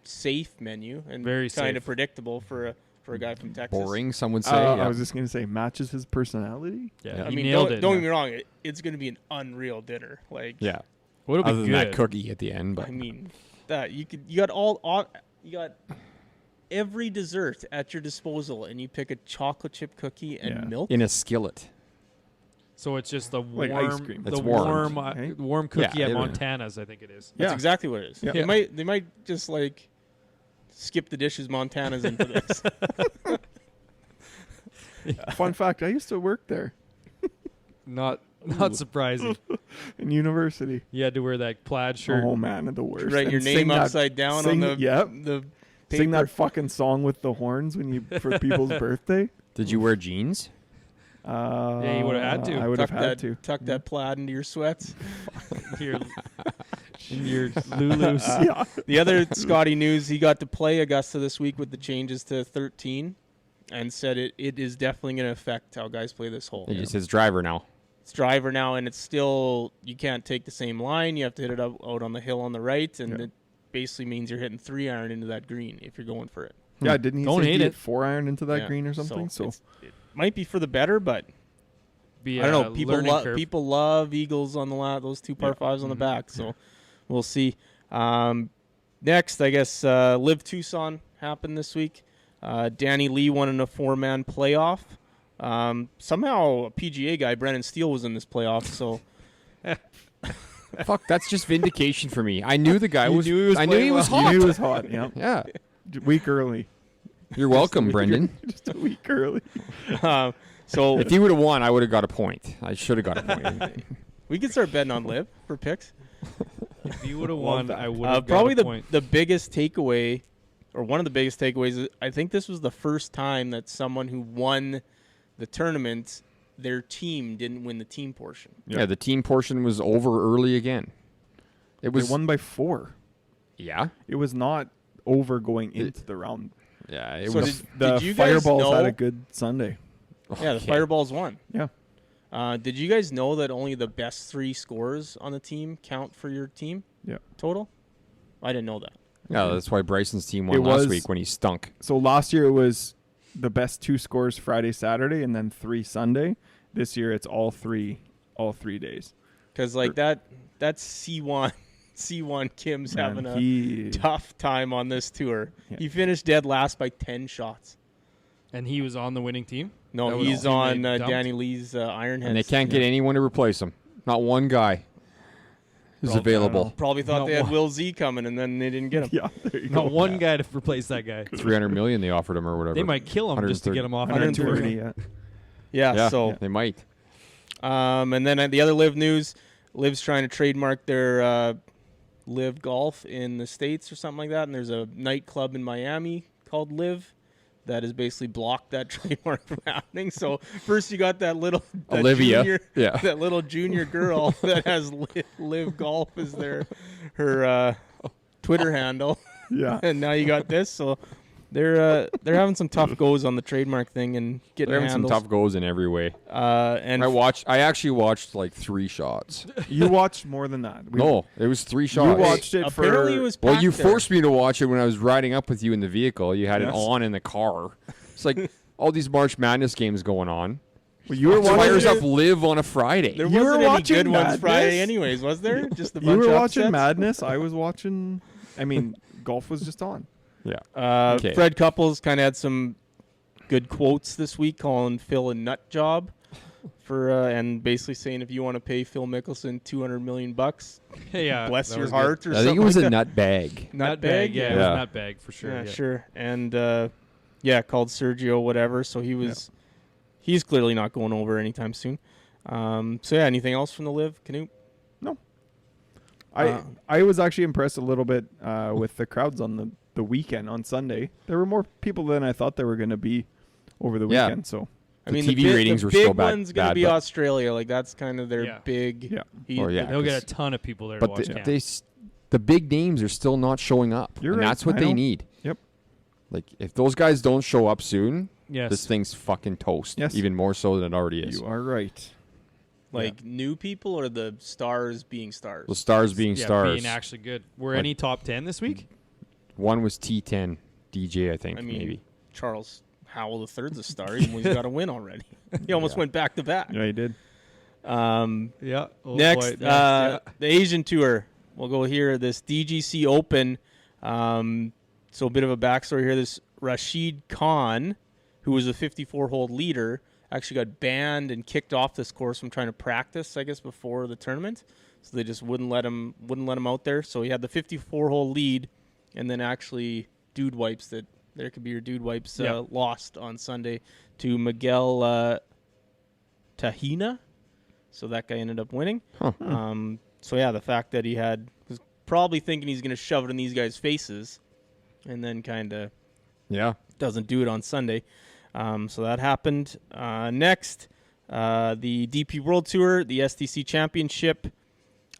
safe menu and Very kind of safe. predictable for a guy from Texas. Boring, some would say. I was just going to say, matches his personality. Yeah, Yeah. I he mean, nailed don't it. get me wrong. It's going to be an unreal dinner. Like, yeah. What'll Other be than good? that cookie at the end, but I mean, that you got every dessert at your disposal, and you pick a chocolate chip cookie and Yeah. milk. in a skillet. So it's just the Like warm, ice cream. the It's warmed, right? warm cookie Yeah, at yeah. Montana's. I think it is. That's Yeah. exactly what it is. Yeah. They might just like skip the dishes Montana's into this. Fun fact, I used to work there Not surprising. in university. You had to wear that plaid shirt. Oh, man, the worst. Write your And name sing that- upside down sing- on the yep. the paper. Sing that fucking song with the horns for people's birthday. Did you wear jeans? Yeah, you would've had to. I would have tuck had that, to. tuck that plaid into your sweats. in your Lulus. Yeah. The other Scotty news, he got to play Augusta this week with the changes to 13, and said it is definitely going to affect how guys play this hole. He just says driver now. It's driver now, and it's still, you can't take the same line. You have to hit it out on the hill on the right, and Yeah. it basically means you're hitting 3-iron into that green if you're going for it. Yeah, didn't he Don't say hate he it. hit 4-iron into that Yeah. green or something? So, it might be for the better, but Be I don't know. a People learning curve. people love eagles on the those two par fives on the back, so we'll see. Next, I guess Live Tucson happened this week. Danny Lee won in a 4-man playoff. Somehow a PGA guy, Brennan Steele, was in this playoff. So Fuck, that's just vindication for me. I knew the guy was. knew he was I knew he playing was well. you hot. knew it was hot. Yeah. Yeah. Week early. You're welcome, Brendan. Just a week early. so If he would have won, I would have got a point. I should have got a point. we can start betting on Live for picks. If you would have won, that. I would have Probably got a point. the biggest takeaway, or one of the biggest takeaways, is I think this was the first time that someone who won the tournament, their team didn't win the team portion. Yeah, the team portion was over early again. It They was won by 4. Yeah. It was not over going into the round. Yeah, it So was. The did you guys Fireballs had know- a good Sunday. Yeah, the Okay. Fireballs won. Yeah. Did you guys know that only the best 3 scores on the team count for your team Yeah. total? I didn't know that. Yeah, that's why Bryson's team won It last was- week when he stunk. So last year it was the best 2 scores Friday, Saturday, and then 3 Sunday. This year it's all 3 days. Because like that's C1 Kim's Man, having a he- tough time on this tour. Yeah. He finished dead last by 10 shots. And he was on the winning team? No, That was he's the team on they dumped? Danny Lee's Iron And they Heads. can't get anyone to replace him. Not one guy who's Well, available. Probably thought Not they had one. Will Z coming, and then they didn't get him. Yeah, there you go. Not one guy to replace that guy. 300 million they offered him or whatever. They might kill him just to get him off their 130. tour. 130, Yeah, Yeah, so they might. and then the other Live news, Liv's trying to trademark their Live Golf in the States or something like that, and there's a nightclub in Miami called Live that has basically blocked that trademark from happening. So first you got that Olivia. junior, Yeah. that little junior girl that has Live Golf as her Twitter handle, Yeah. and now you got this. So They're having some tough goes on the trademark thing and getting They're having some handles. tough goes in every way. And I actually watched like 3 shots. You watched more than that. No, it was 3 You shots. watched it apparently for. it was Well, packed you there. forced me to watch it when I was riding up with you in the vehicle. You had it Yes. on in the car. It's like all these March Madness games going on. Well, you were Fires watching. up live on a Friday. There You were wasn't any watching good ones Madness? Friday anyways, was there? Just a bunch You were of watching upsets? Madness. I was watching. I mean, golf was just on. Yeah. Okay. Fred Couples kind of had some good quotes this week, calling Phil a nut job for and basically saying if you want to pay Phil Mickelson $200 million, Yeah, bless that your was heart or I something. think it was like a that. nut bag. Nut bag, yeah, it was Yeah. nut bag for sure. Yeah, sure. And called Sergio whatever. So he's clearly not going over anytime soon. Anything else from the Live, Canute? I was actually impressed a little bit with the crowds on the weekend on Sunday. There were more people than I thought there were going to be over the Yeah. weekend. So I The mean, TV the ratings the were big still bad- one's going to bad, be but- Australia. Like that's kind of their Yeah. big. Yeah. Oh, yeah. They'll get a 'cause- ton of people there to But watch the, camp. the big names are still not showing up. You're and right. that's what I they know. need. Yep. Like, if those guys don't show up soon, Yes. this thing's fucking toast. Yes. Even more so than it already is. you are right. Like new people or the stars being stars? The stars being yeah, stars. being actually good. Were Like- any top 10 this week? One was T10 DJ, I think, I mean, maybe. Charles Howell III's a star, even when he's got a win already. He almost went back to back. Yeah, you did. Yeah. Next, the Asian Tour. We'll go here. This DGC Open. So a bit of a backstory here. This Rashid Khan, who was a 54-hole leader, actually got banned and kicked off this course from trying to practice, I guess, before the tournament. So they just wouldn't let him out there. So he had the 54-hole lead, and then actually dude wipes that. There could be your dude wipes lost on Sunday to Miguel Tahina. So that guy ended up winning. Huh. The fact that he was probably thinking he's going to shove it in these guys' faces, and then kind of Yeah. doesn't do it on Sunday. So that happened. Next, the DP World Tour, the STC Championship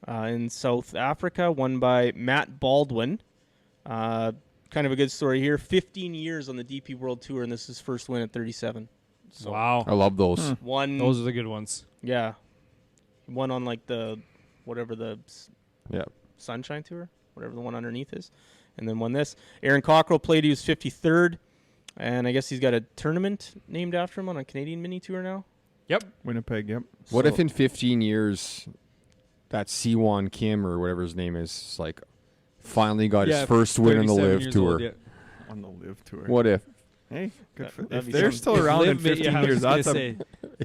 in South Africa, won by Matt Baldwin. Kind of a good story here. 15 years on the DP World Tour, and this is his first win at 37. So Wow. I love those. One, Those are the good ones. yeah, one on like the Yeah. Sunshine Tour, whatever the one underneath is, and then won this. Aaron Cockrell played. He was 53rd, and I guess he's got a tournament named after him on a Canadian mini tour now. Yep. Winnipeg. Yep. What So- if in 15 years that Siwon Kim or whatever his name is, like, finally got his first win on the 37 Live years Tour? old, yeah. On the Live Tour. What if? Hey, good That- for that'd if be they're something. still around in Live, yeah, 15 I was years. gonna That's a, say,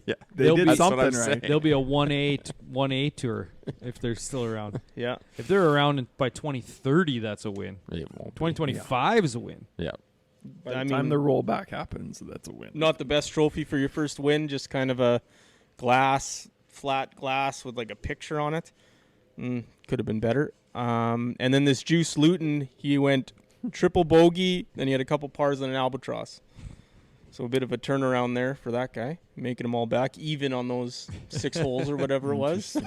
Yeah. they They'll did be- something That's what I'm right. there'll be a 1A tour if they're still around. Yeah, If they're around by 2030, that's a win. It won't be. 2025 is a win. Yeah. By the I time mean- the rollback happens, that's a win. not the best trophy for your first win. Just kind of a flat glass with like a picture on it. Could have been better. And then this Juice Luton, he went triple bogey, then he had a couple pars on an albatross. So a bit of a turnaround there for that guy, making them all back, even on those 6 holes or whatever it was.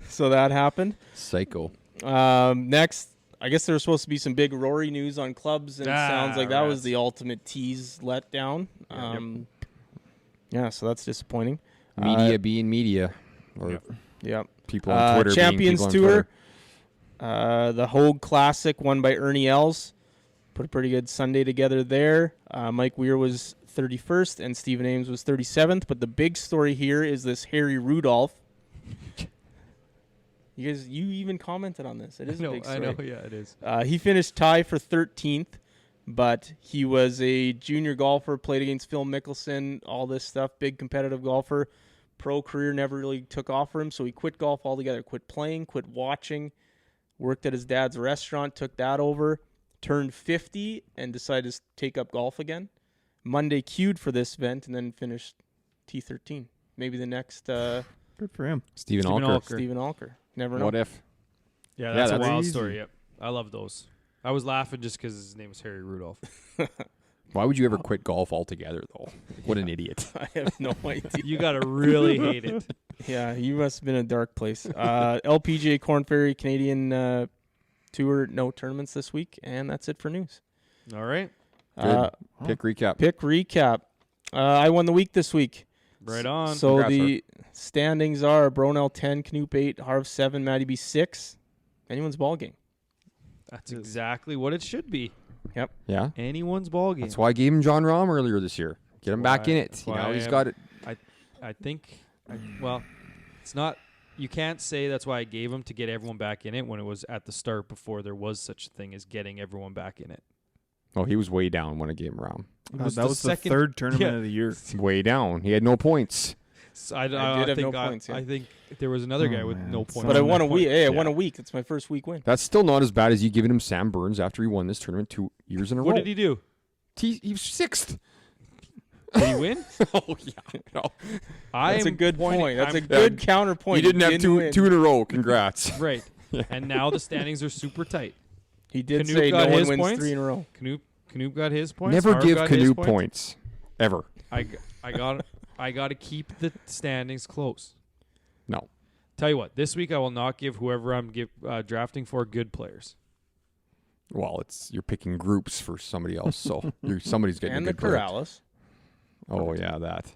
So that happened. Psycho. Next, I guess there was supposed to be some big Rory news on clubs, and it sounds like that was rats. the ultimate tease letdown. So that's disappointing. Media being media. Or Yep. people on Twitter Champions being people on Tour. Twitter. The Hogue Classic won by Ernie Els. Put a pretty good Sunday together there. Mike Weir was 31st and Stephen Ames was 37th. But the big story here is this Harry Rudolph. You even commented on this. It is a big story. Yeah, it is. He finished tie for 13th, but he was a junior golfer, played against Phil Mickelson, all this stuff, big competitive golfer. Pro career never really took off for him, so he quit golf altogether, quit playing, quit watching, worked at his dad's restaurant, took that over, turned 50, and decided to take up golf again. Monday queued for this event, and then finished T13. Maybe the next Good for him. Stephen Stephen Alker. Alker. Stephen Alker. Never know. What if? Yeah, Yeah, that's a that's wild easy. story. Yep. I love those. I was laughing just because his name was Harry Rudolph. Why would you ever quit golf altogether, though? What an idiot. I have no idea. You got to really hate it. Yeah, you must have been in a dark place. LPGA Corn Ferry Canadian Tour, no tournaments this week, and that's it for news. All right. Pick recap. Pick recap. I won the week this week. Right on. So Congrats, the standings are Bronell 10, Knoop 8, Harv 7, Matty B 6. Anyone's ball game. That's exactly what it should be. Yeah. Anyone's ball game. That's why I gave him John Rahm earlier this year. Get him back in it. That's You why know, he's I got it. I think, well, it's not, you can't say that's why I gave him to get everyone back in it when it was at the start before there was such a thing as getting everyone back in it. Oh, he was way down when I gave him Rahm. It was that the was second- the third tournament yeah. of the year. Way down. He had no points. So I did have think no points, yeah. I think there was another guy with man. no points. But I on won that a week. point. Hey, I won a week. That's my first week win. That's still not as bad as you giving him Sam Burns after he won this tournament 2 years in a row. What did he do? He was 6th. Did he win? Oh, yeah. No. That's a good point. That's a I'm- good counterpoint. He didn't have win. two in a row. Congrats. Right. And now the standings are super tight. He did Knoop say got no one his wins points? 3 in a row. Knoop got his points. Never Harv give got his Canoe points. points. Ever. I got to keep the standings close. No. Tell you what, this week I will not give whoever I'm drafting for good players. Well, you're picking groups for somebody else, so somebody's getting And a the good player. Corrales. Oh, yeah, that.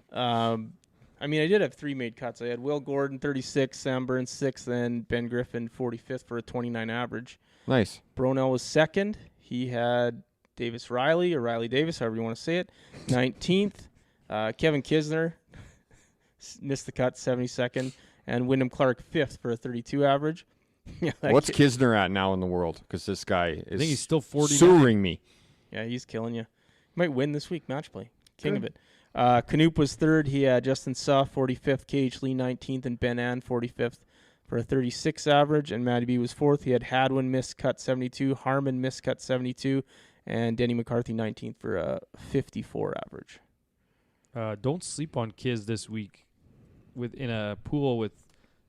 I mean, I did have 3 made cuts. I had Will Gordon, 36, Sam Burns, 6th, and Ben Griffin, 45th for a 29 average. Nice. Bronell was 2nd. He had Davis Riley, or Riley Davis, however you want to say it, 19th. Kevin Kisner missed the cut, 72nd. And Wyndham Clark, 5th for a 32 average. Yeah, What's Kisner at now in the world? Because this guy is I think he's still 49. sewering me. Yeah, he's killing you. He might win this week, match play. King of it. Canoop was 3rd. He had Justin Suh, 45th, KH Lee, 19th, and Ben Ann, 45th for a 36 average. And Matty B was 4th. He had Hadwin, missed cut, 72. Harmon, missed cut, 72. And Denny McCarthy, 19th for a 54 average. Don't sleep on Kiz this week in a pool with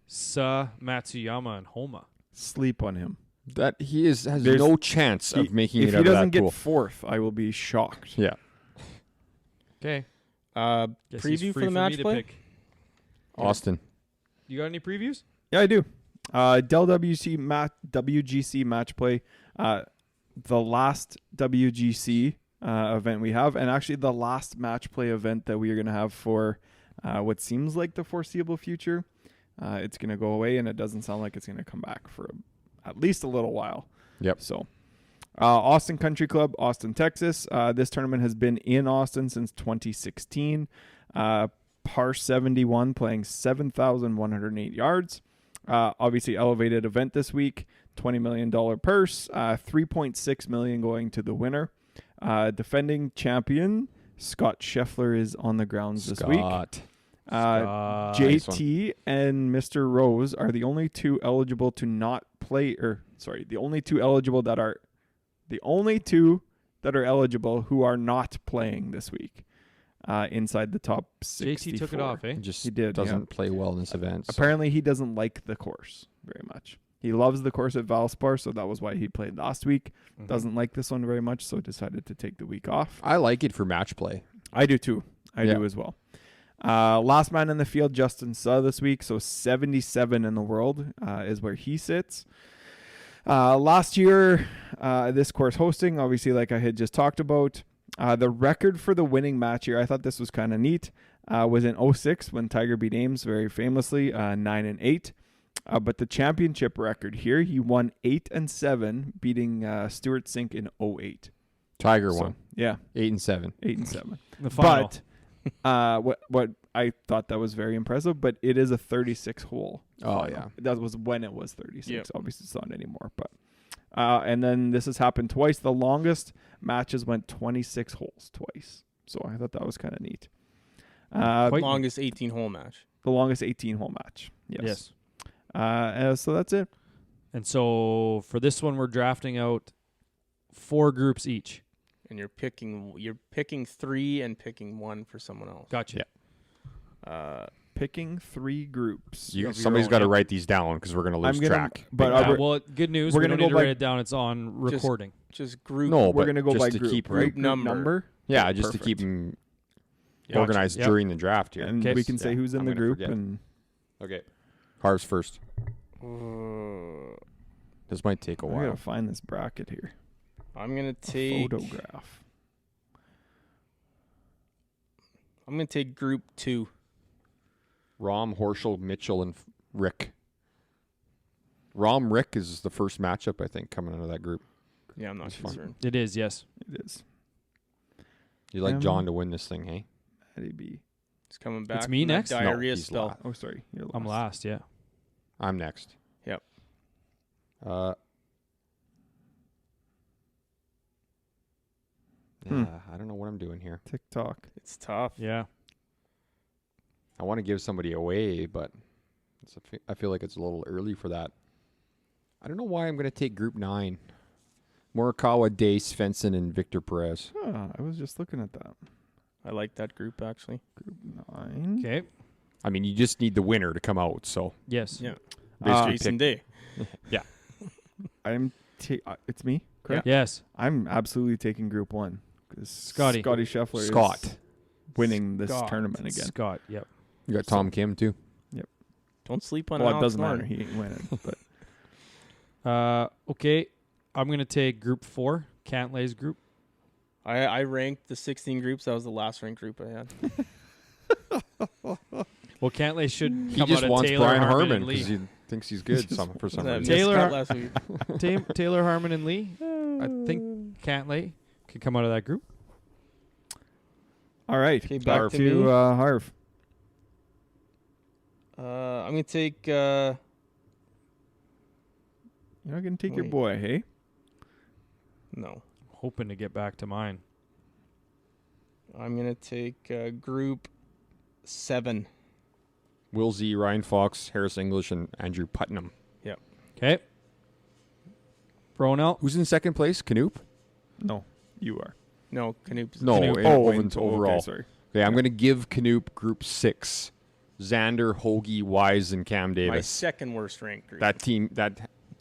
Sa, Matsuyama, and Homa. Sleep on him. That he has There's- no chance of making If it he out of doesn't that get pool. 4th, I will be shocked. Yeah. Okay. Preview for the match play? Austin. You got any previews? Yeah, I do. Dell WGC match play. The last WGC event we have, and actually the last match play event that we are going to have for what seems like the foreseeable future. It's going to go away, and it doesn't sound like it's going to come back for at least a little while. Yep. So, Austin Country Club, Austin, Texas. This tournament has been in Austin since 2016. Par 71, playing 7,108 yards. Obviously, elevated event this week. $20 million purse. $3.6 million going to the winner. Defending champion Scott Scheffler is on the grounds this week. Scott. JT and Mr. Rose are the only two eligible to not play, the only two that are eligible who are not playing this week inside the top 64. JT took it off, eh? Just He did, doesn't play well in this event. so- Apparently, he doesn't like the course very much. He loves the course at Valspar, so that was why he played last week. Mm-hmm. Doesn't like this one very much, so decided to take the week off. I like it for match play. I do too. I Yeah. do as well. Last man in the field, Justin Suh this week. So 77 in the world is where he sits. Last year, this course hosting, obviously, like I had just talked about, the record for the winning match here, I thought this was kind of neat, was in 06 when Tiger beat Ames very famously, 9-8. But the championship record here, he won 8-7, beating Stuart Sink in 08. Tiger won. Yeah, 8-7. 8-7. The final. But what I thought that was very impressive, but it is a 36 hole. Oh, final. yeah. That was when it was 36. Yep. Obviously, it's not anymore. But and then this has happened twice. The longest matches went 26 holes twice. So I thought that was kind of neat. Quite- Longest 18-hole match. The longest 18-hole match. Yes. So that's it. And so for this one, we're drafting out 4 groups each. And you're picking 3 and picking 1 for someone else. Gotcha. Picking 3 groups. Somebody's got to write these down because we're going to lose track. But Yeah, well, good news. we're We gonna don't need go to by- write it down. It's on recording. Just group. No, we're but going to go just by to group, keep right? group number. Yeah, just to Perfect. keep them Gotcha. organized Yep. during the draft here. And Okay. we can say Yeah, who's in I'm the gonna group. forget. And Okay. Harv's first. This might take a I while. gotta find this bracket here. I'm gonna take. Photograph. I'm gonna take Group 2. Rom, Horschel, Mitchell, and Rick. Rom Rick is the first matchup, I think, coming out of that group. Yeah, I'm not That's fun. concerned. It is, yes. It is. You like John to win this thing, hey? Matty B. He's coming back. It's me from that next? No, Diarrhea he's spell. last. Oh, sorry. You're last. I'm last, yeah. I'm next. Yep. I don't know what I'm doing here. TikTok. It's tough. Yeah. I want to give somebody away, but I feel like it's a little early for that. I don't know why I'm going to take Group 9. Morikawa, Day, Svensson, and Victor Perez. I was just looking at that. I like that group actually. Group 9. Okay. I mean, you just need the winner to come out, so Yes. Yeah. basically Jason pick. Day. It's me, correct? Yes. I'm absolutely taking Group 1. Because Scotty. Scotty Scheffler Scott. is winning this Scott. tournament again. Scott, yep. You got Tom Kim, too. Don't sleep on Well, it Alex doesn't matter. Noren. He ain't winning. But Okay. I'm going to take Group 4, Cantlay's group. I ranked the 16 groups. That was the last ranked group I had. Well, Cantlay should He come just out of wants Taylor, Brian Harmon, Harmon and because Lee. he thinks he's good for some That reason. Taylor- miscut last week. Taylor, Harmon, and Lee. I think Cantlay could come out of that group. all right. Okay, back back to to me. Harv. I'm gonna take. You're not going to take your Wait. boy, hey? No, Hoping to get back to mine. I'm gonna take Group 7. Will Z, Ryan Fox, Harris English, and Andrew Putnam. Okay. Ronell. Who's in second place? Canoop? No, you are. No, Canoop's. No, Canoop. overall. Okay, sorry. Okay, I'm going to give Canoop Group 6. Xander, Hoagie, Wise, and Cam My Davis. second worst ranked group. That team,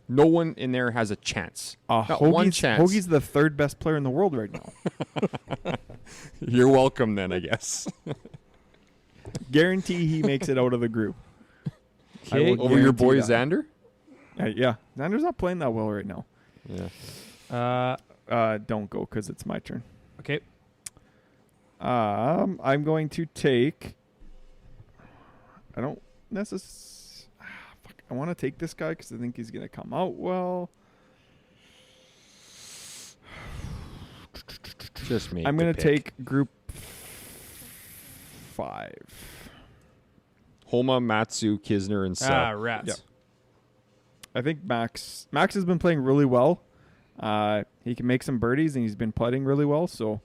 no one in there has a chance. Not one chance. Hoagie's the third best player in the world right now. You're welcome then, I guess. Guarantee he makes it out of the group. I Okay. will Over your guarantee boy that. Xander? Yeah. Xander's not playing that well right now. Yeah. Don't go because it's my turn. Okay. I'm going to take. I don't necessarily. I want to take this guy because I think he's going to come out well. Just me. I'm going to take Group 5. Homa, Matsu, Kisner, and Sel. Rats. Yep. I think Max has been playing really well. He can make some birdies, and he's been putting really well. So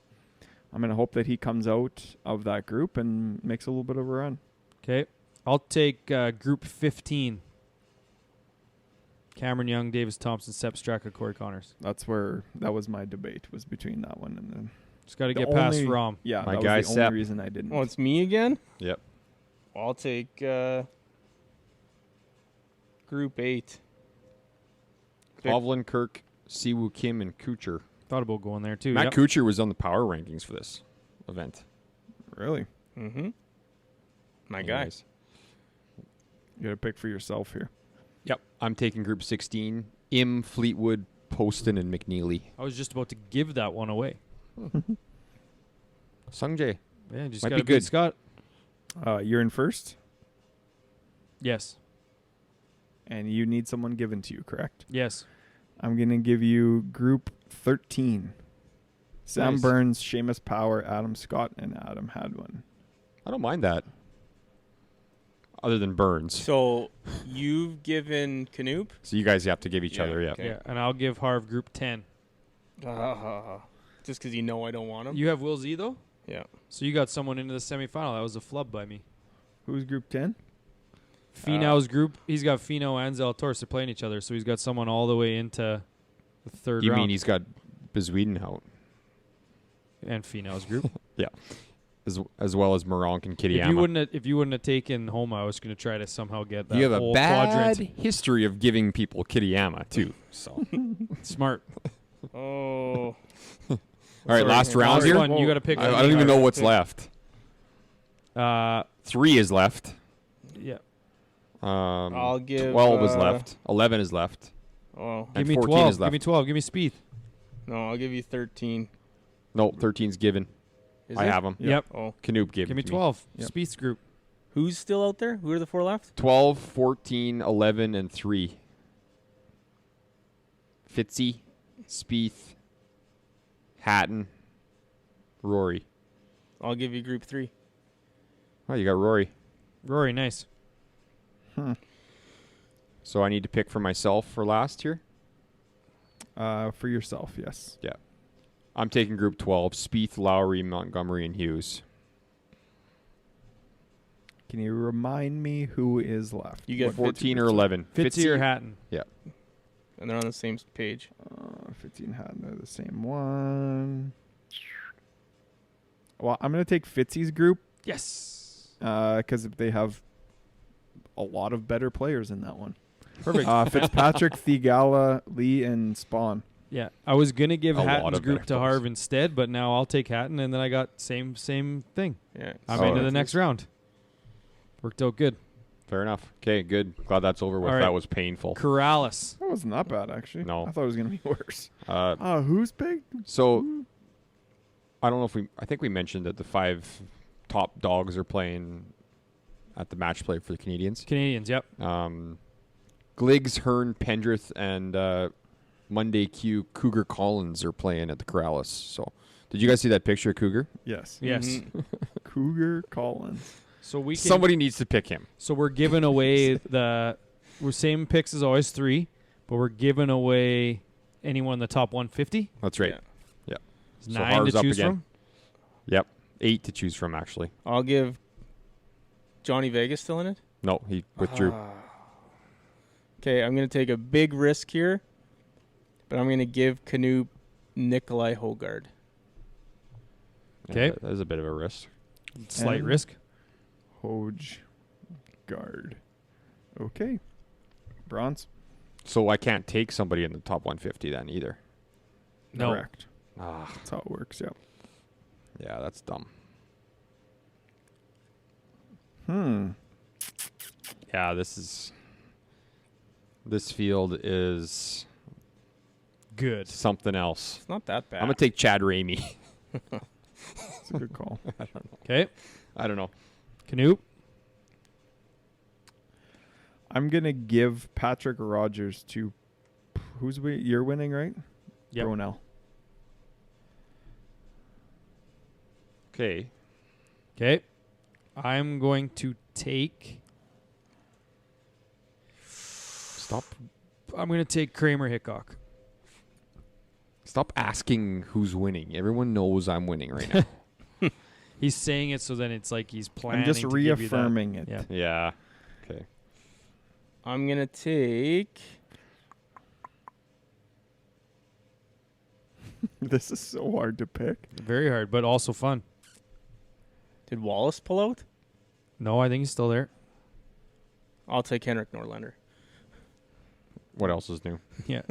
I'm going to hope that he comes out of that group and makes a little bit of a run. Okay. I'll take Group 15. Cameron Young, Davis Thompson, Sepp Straka, Corey Connors. That was my debate, was between that one and then. Just got to The get past only- Rom. Yeah, My that guy was the Sepp. only reason I didn't. Oh, it's me again. Yep. I'll take Group 8. Pick- Hovland, Kirk, Siwoo Kim, and Kuchar. Thought about going there too. Matt Yep. Kuchar was on the power rankings for this event. Really? Mm-hmm. My guy. Anyways. You got to pick for yourself here. Yep. I'm taking Group 16. Im, Fleetwood, Poston, and McNeely. I was just about to give that one away. Sungjae. Yeah, just Might got be to good. beat Scott. You're in first, Yes. and you need someone given to you, correct? Yes. I'm going to give you Group 13. Sam Nice. Burns, Seamus Power, Adam Scott, and Adam Hadwin. I don't mind that. Other than Burns. So you've given Canoop. So you guys have to give each Yeah, other, yeah. okay. Yeah, and I'll give Harv Group 10. Just because you know I don't want him. You have Will Z though? Yeah. So you got someone into the semifinal. That was a flub by me. Who's Group 10? Finau's group, he's got Finau and Zalatoris. They're playing each other, so he's got someone all the way into the third You round. mean he's got Bezweeden out? And Finau's group. As well as Moronk and Kittyama. If you wouldn't have taken Homa, I was going to try to somehow get that You have a whole bad quadrant. history of giving people Kittyama, too. So. Smart. Oh. All right, last round Last here. one, you got to pick. I don't even know what's left. 3 3 is left. Yeah. I'll give 12 is left. 11 is left. Oh. And Give me 14 12. is left. Give me 12. Give me Spieth. No, I'll give you 13. No, 13's given. Is I it? have them. Yep. Oh, Canoop gave Give me it to 12. Yep. Spieth's group. who's still out there? Who are the 4 left? 12, 14, 11, and 3. Fitzy, Spieth, Hatton, Rory. I'll give you group 3. Oh, you got Rory. Rory, nice. So I need to pick for myself for last here. For yourself, yes. Yeah. I'm taking group 12. Spieth, Lowry, Montgomery, and Hughes. Can you remind me who is left? You get 14 Fitzy, or 11. Fitzy or Hatton? and they're on the same page. 15 Hatton are the same one. Well, I'm going to take Fitzy's group Yes. because they have a lot of better players in that one. Perfect. Fitzpatrick, Thigala, Lee, and Spawn. Yeah, I was gonna give A lot Hatton's of group better to players. Harv instead, but now I'll take Hatton, and then I got same thing. Yeah. I'm Oh, into the that's next round. Worked out good. Fair enough. Okay, good. Glad that's over with. All right. That was painful. Corrals. That wasn't that bad, actually. No. I thought it was going to be worse. Uh, Who's picked? so I don't know if I think we mentioned that the 5 top dogs are playing at the match play for the Canadians. Canadians. Yep. Gliggs, Hearn, Pendrith, and Monday Q Cougar Collins are playing at the Corrales. So, did you guys see that picture of Cougar? Yes. Yes. Mhm. Cougar Collins. So we can, Somebody needs to pick him. So we're giving away we're same picks as always 3, but we're giving away anyone in the top 150. That's right. Yeah. Yeah. There's So 9 Harv's to up choose again. from. Yep. 8 to choose from, actually. I'll give Johnny Vegas still in it. No, he withdrew. Okay, I'm going to take a big risk here, but I'm going to give Canoe Nikolai Hogard. Okay. That is a bit of a risk. Slight And- risk. Hoj Guard. Okay. Bronze. So I can't take somebody in the top 150 then either. No. Correct. Ah, That's how it works, yep. yeah, that's dumb. Yeah, this field is Good. something else. It's not that bad. I'm gonna take Chad Ramey. It's a good call. Okay. I don't know. Canoe. I'm going to give Patrick Rogers to you're winning, right? Yep. Ronell. Okay. Okay. I'm going to take. Stop I'm going to take Kramer Hickok. asking who's winning. Everyone knows I'm winning right now. He's saying it so then it's like he's planning. I'm just to give you that. reaffirming it. Yeah. Yeah. Okay. I'm going to take... This is so hard to pick. Very hard, but also fun. Did Wallace pull out? No, I think he's still there. I'll take Henrik Norlander. What else is new? Yeah.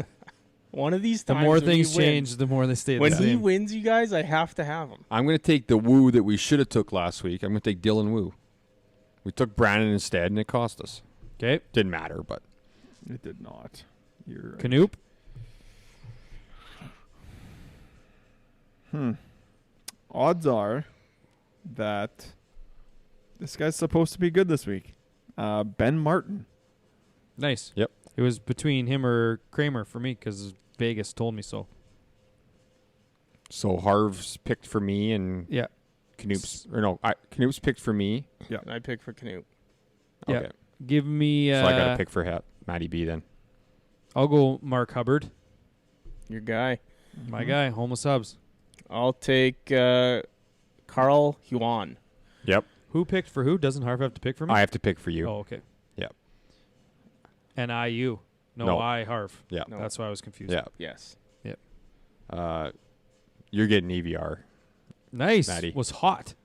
One of these The times more when things he wins- change, the more they stay When the he same. wins, you guys, I have to have him. I'm gonna take the Woo that we should have took last week. I'm gonna take Dylan Woo. We took Brandon instead, and it cost us. Okay. Didn't matter, but It did not. You're right. Canoop. Odds are that this guy's supposed to be good this week. Ben Martin. Nice. Yep. It was between him or Kramer for me because Vegas told me so. so Harv's picked for me, and Yeah. Canoop's picked for me. And I pick for Canute. Yeah. Okay. Give me. So I got to pick for Matty B then. I'll go Mark Hubbard, Your guy. my guy, homeless subs. I'll take Carl Huon. Yep. Who picked for who? Doesn't Harv have to pick for me? I have to pick for you. Oh, okay. Yep. And IU. No, No. I Harv. Yeah. No. That's why I was confused. Yeah. Yes. You're getting EVR. Nice. Matty. Was hot.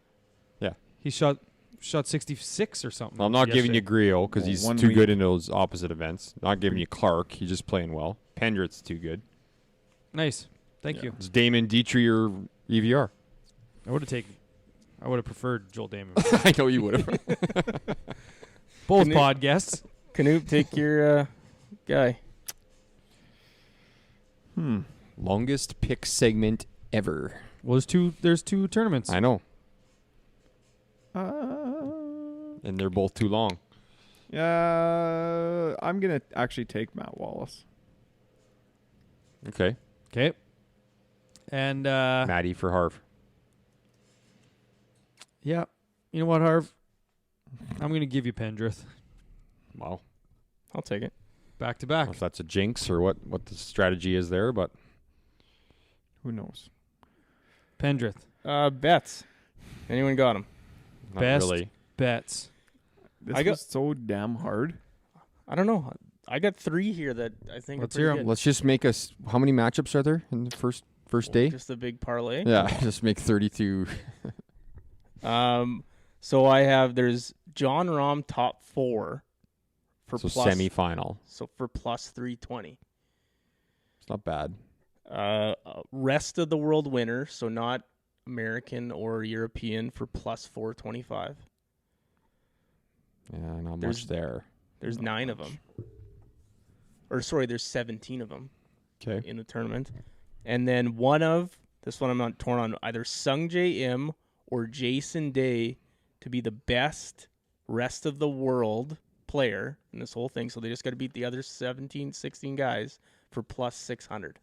Yeah. He shot 66 or something. I'm not giving you yesterday. Griot because Well, he's one too week. good in those opposite events. Not giving you Clark. He's just playing well. Pendrith's too good. Nice. Thank Yeah. you. It's Damon Dietrich or EVR. I would have preferred Joel Damon. I know you would have. Both Canute- pod guests. Canute, take your guy. Longest pick segment ever. Well, there's two tournaments. I know. Uh, And they're both too long. I'm gonna actually take Matt Wallace. Okay. Okay. And Maddie for Harv. yeah, you know what, Harv? I'm gonna give you Pendrith Wow. I'll take it. back to I don't know back. if that's a jinx or what the strategy is there, but Who knows? Pendrith. Bets. Anyone got him? not Best really. bets. This I got- was so damn hard. I don't know. I got 3 here that I think Let's are hear pretty 'em. good. Let's just make us. How many matchups are there in the first day? Just a big parlay. Yeah, just make 32. So I have there's John Rahm top 4 for So plus semifinal. So for plus 320. It's not bad. Rest of the world winner, so not American or European, for plus 425. Yeah, not There's- much there. There's Not 9 of much. them. Or sorry, there's 17 of them Okay. in the tournament. And then this one I'm not torn on, either Sung J M or Jason Day to be the best rest of the world player in this whole thing. So they just got to beat the other 17, 16 guys for plus 600.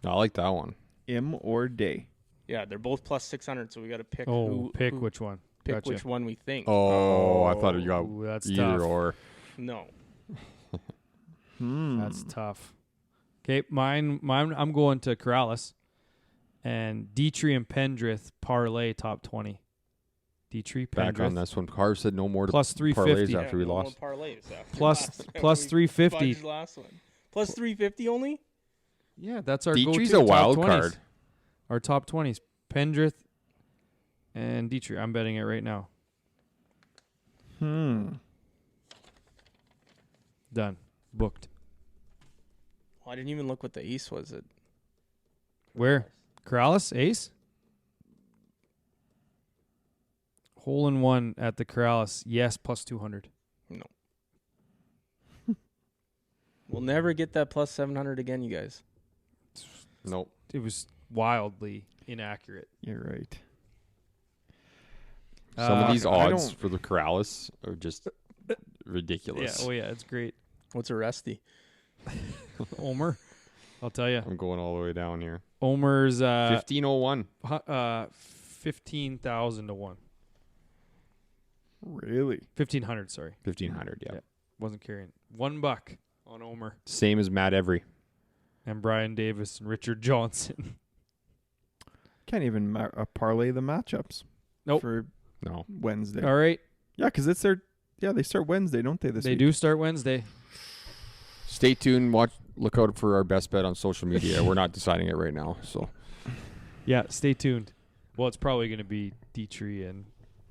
I like that one. M or Day. Yeah, they're both plus 600, so we got to pick Pick who- which one. pick Gotcha. which one we think. Oh, I thought you got Ooh, that's either tough. or. No. That's tough. Okay, mine. I'm going to Corrales, and Dietrich and Pendrith parlay top 20. Dietrich, Back on Pendrith, this one. Carr said no more to plus parlays 350. after we no more lost. parlays after Plus- last one. plus We 350. fudged last one. Plus 350 only? Yeah, that's our Dietrich's go-to a wild top 20s. card. Our top 20s. Pendrith and Dietrich. I'm betting it right now. Done. Booked. Oh, I didn't even look what the ace was. Where? Corrales? Ace? Hole in one at the Corrales. Yes, plus 200. No. We'll never get that plus 700 again, you guys. Nope. It was wildly inaccurate. You're right. Some of these I odds don't- for the Corrales are just ridiculous. Yeah, oh yeah, it's great. What's a resty? Omer, I'll tell you. I'm going all the way down here. Omer's 1501. 15,000 to 1. Really? 1,500, sorry. 1500, yeah. Yeah. Wasn't carrying. $1 on Omer. Same as Matt Every. And Brian Davis and Richard Johnson. Can't even parlay the matchups. Nope. For No. Wednesday. All right. Yeah, because it's their. Yeah, they start Wednesday, don't they? This They week? do start Wednesday. Stay tuned. Look out for our best bet on social media. We're not deciding it right now. So Yeah, stay tuned. Well, it's probably going to be Dietrich and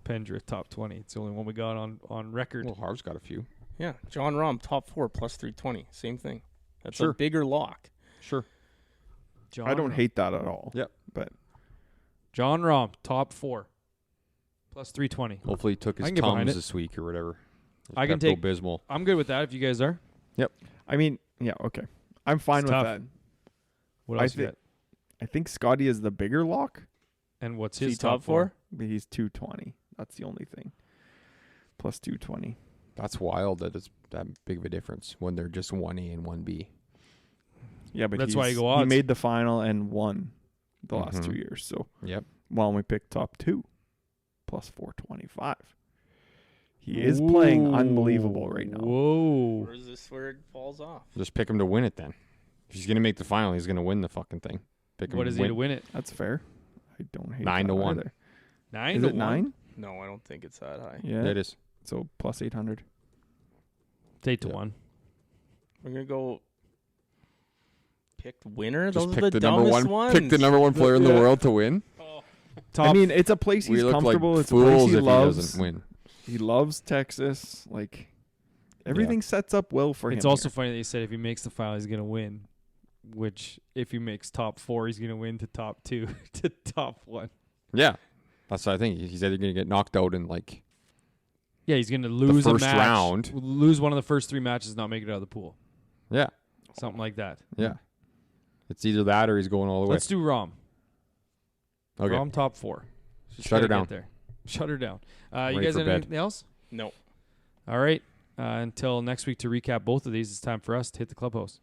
Pendrith top 20. It's the only one we got on record. well, Harv's got a few. Yeah, John Rahm, top 4, plus 320. Same thing. That's Sure. a bigger lock. Sure. John I don't Rahm. hate that at all. Yep. But John Rahm, top 4, plus 320. Hopefully he took I his can get behind Tums it. this week or whatever. I can take- Pepto-Bismol. I'm good with that if you guys are. I mean, yeah, okay. I'm fine It's with tough. that. What I else you thi- got? I think Scotty is the bigger lock, And what's Is he his top top 4? but he's 220. That's the only thing. Plus 220. That's wild that it's that big of a difference when they're just 1A and 1B. Yeah, but That's why you go he odds. made the final and won the last Mhm. 2 years. So, Yep. well, we picked top 2 plus 425. He is playing unbelievable right now. Whoa. Or is this where it falls off? Just pick him to win it then. If he's going to make the final, he's going to win the fucking thing. Pick him What is he to win it? That's fair. I don't hate 9 that to 1. either. 9 Is to it 1? 9? No, I don't think it's that high. Yeah. It is. So plus 800. It's 8 to Yeah. 1. We're going to go pick winner? Just Those pick are the the number dumbest one. ones. Pick the number one player in the Yeah. world to win. Top I mean, it's a place We he's look comfortable. like It's a place fools he if loves. he doesn't win. He loves Texas. Like everything sets up well for him. it's also here. funny that you said if he makes the final, he's going to win. Which, if he makes top 4, he's going to win to top 2 to top 1. Yeah. That's what I think. He's either going to get knocked out in like Yeah, he's going to lose first a match, round. lose one of the first 3 matches, not make it out of the pool. Yeah. Something like that. Yeah. It's either that or he's going all the way. Let's do Rom. Okay. Rom top 4. Shut her gotta down. get there. Shut her down. You ready guys for have bed. anything else? No. All right. Until next week to recap both of these, it's time for us to hit the clubhouse.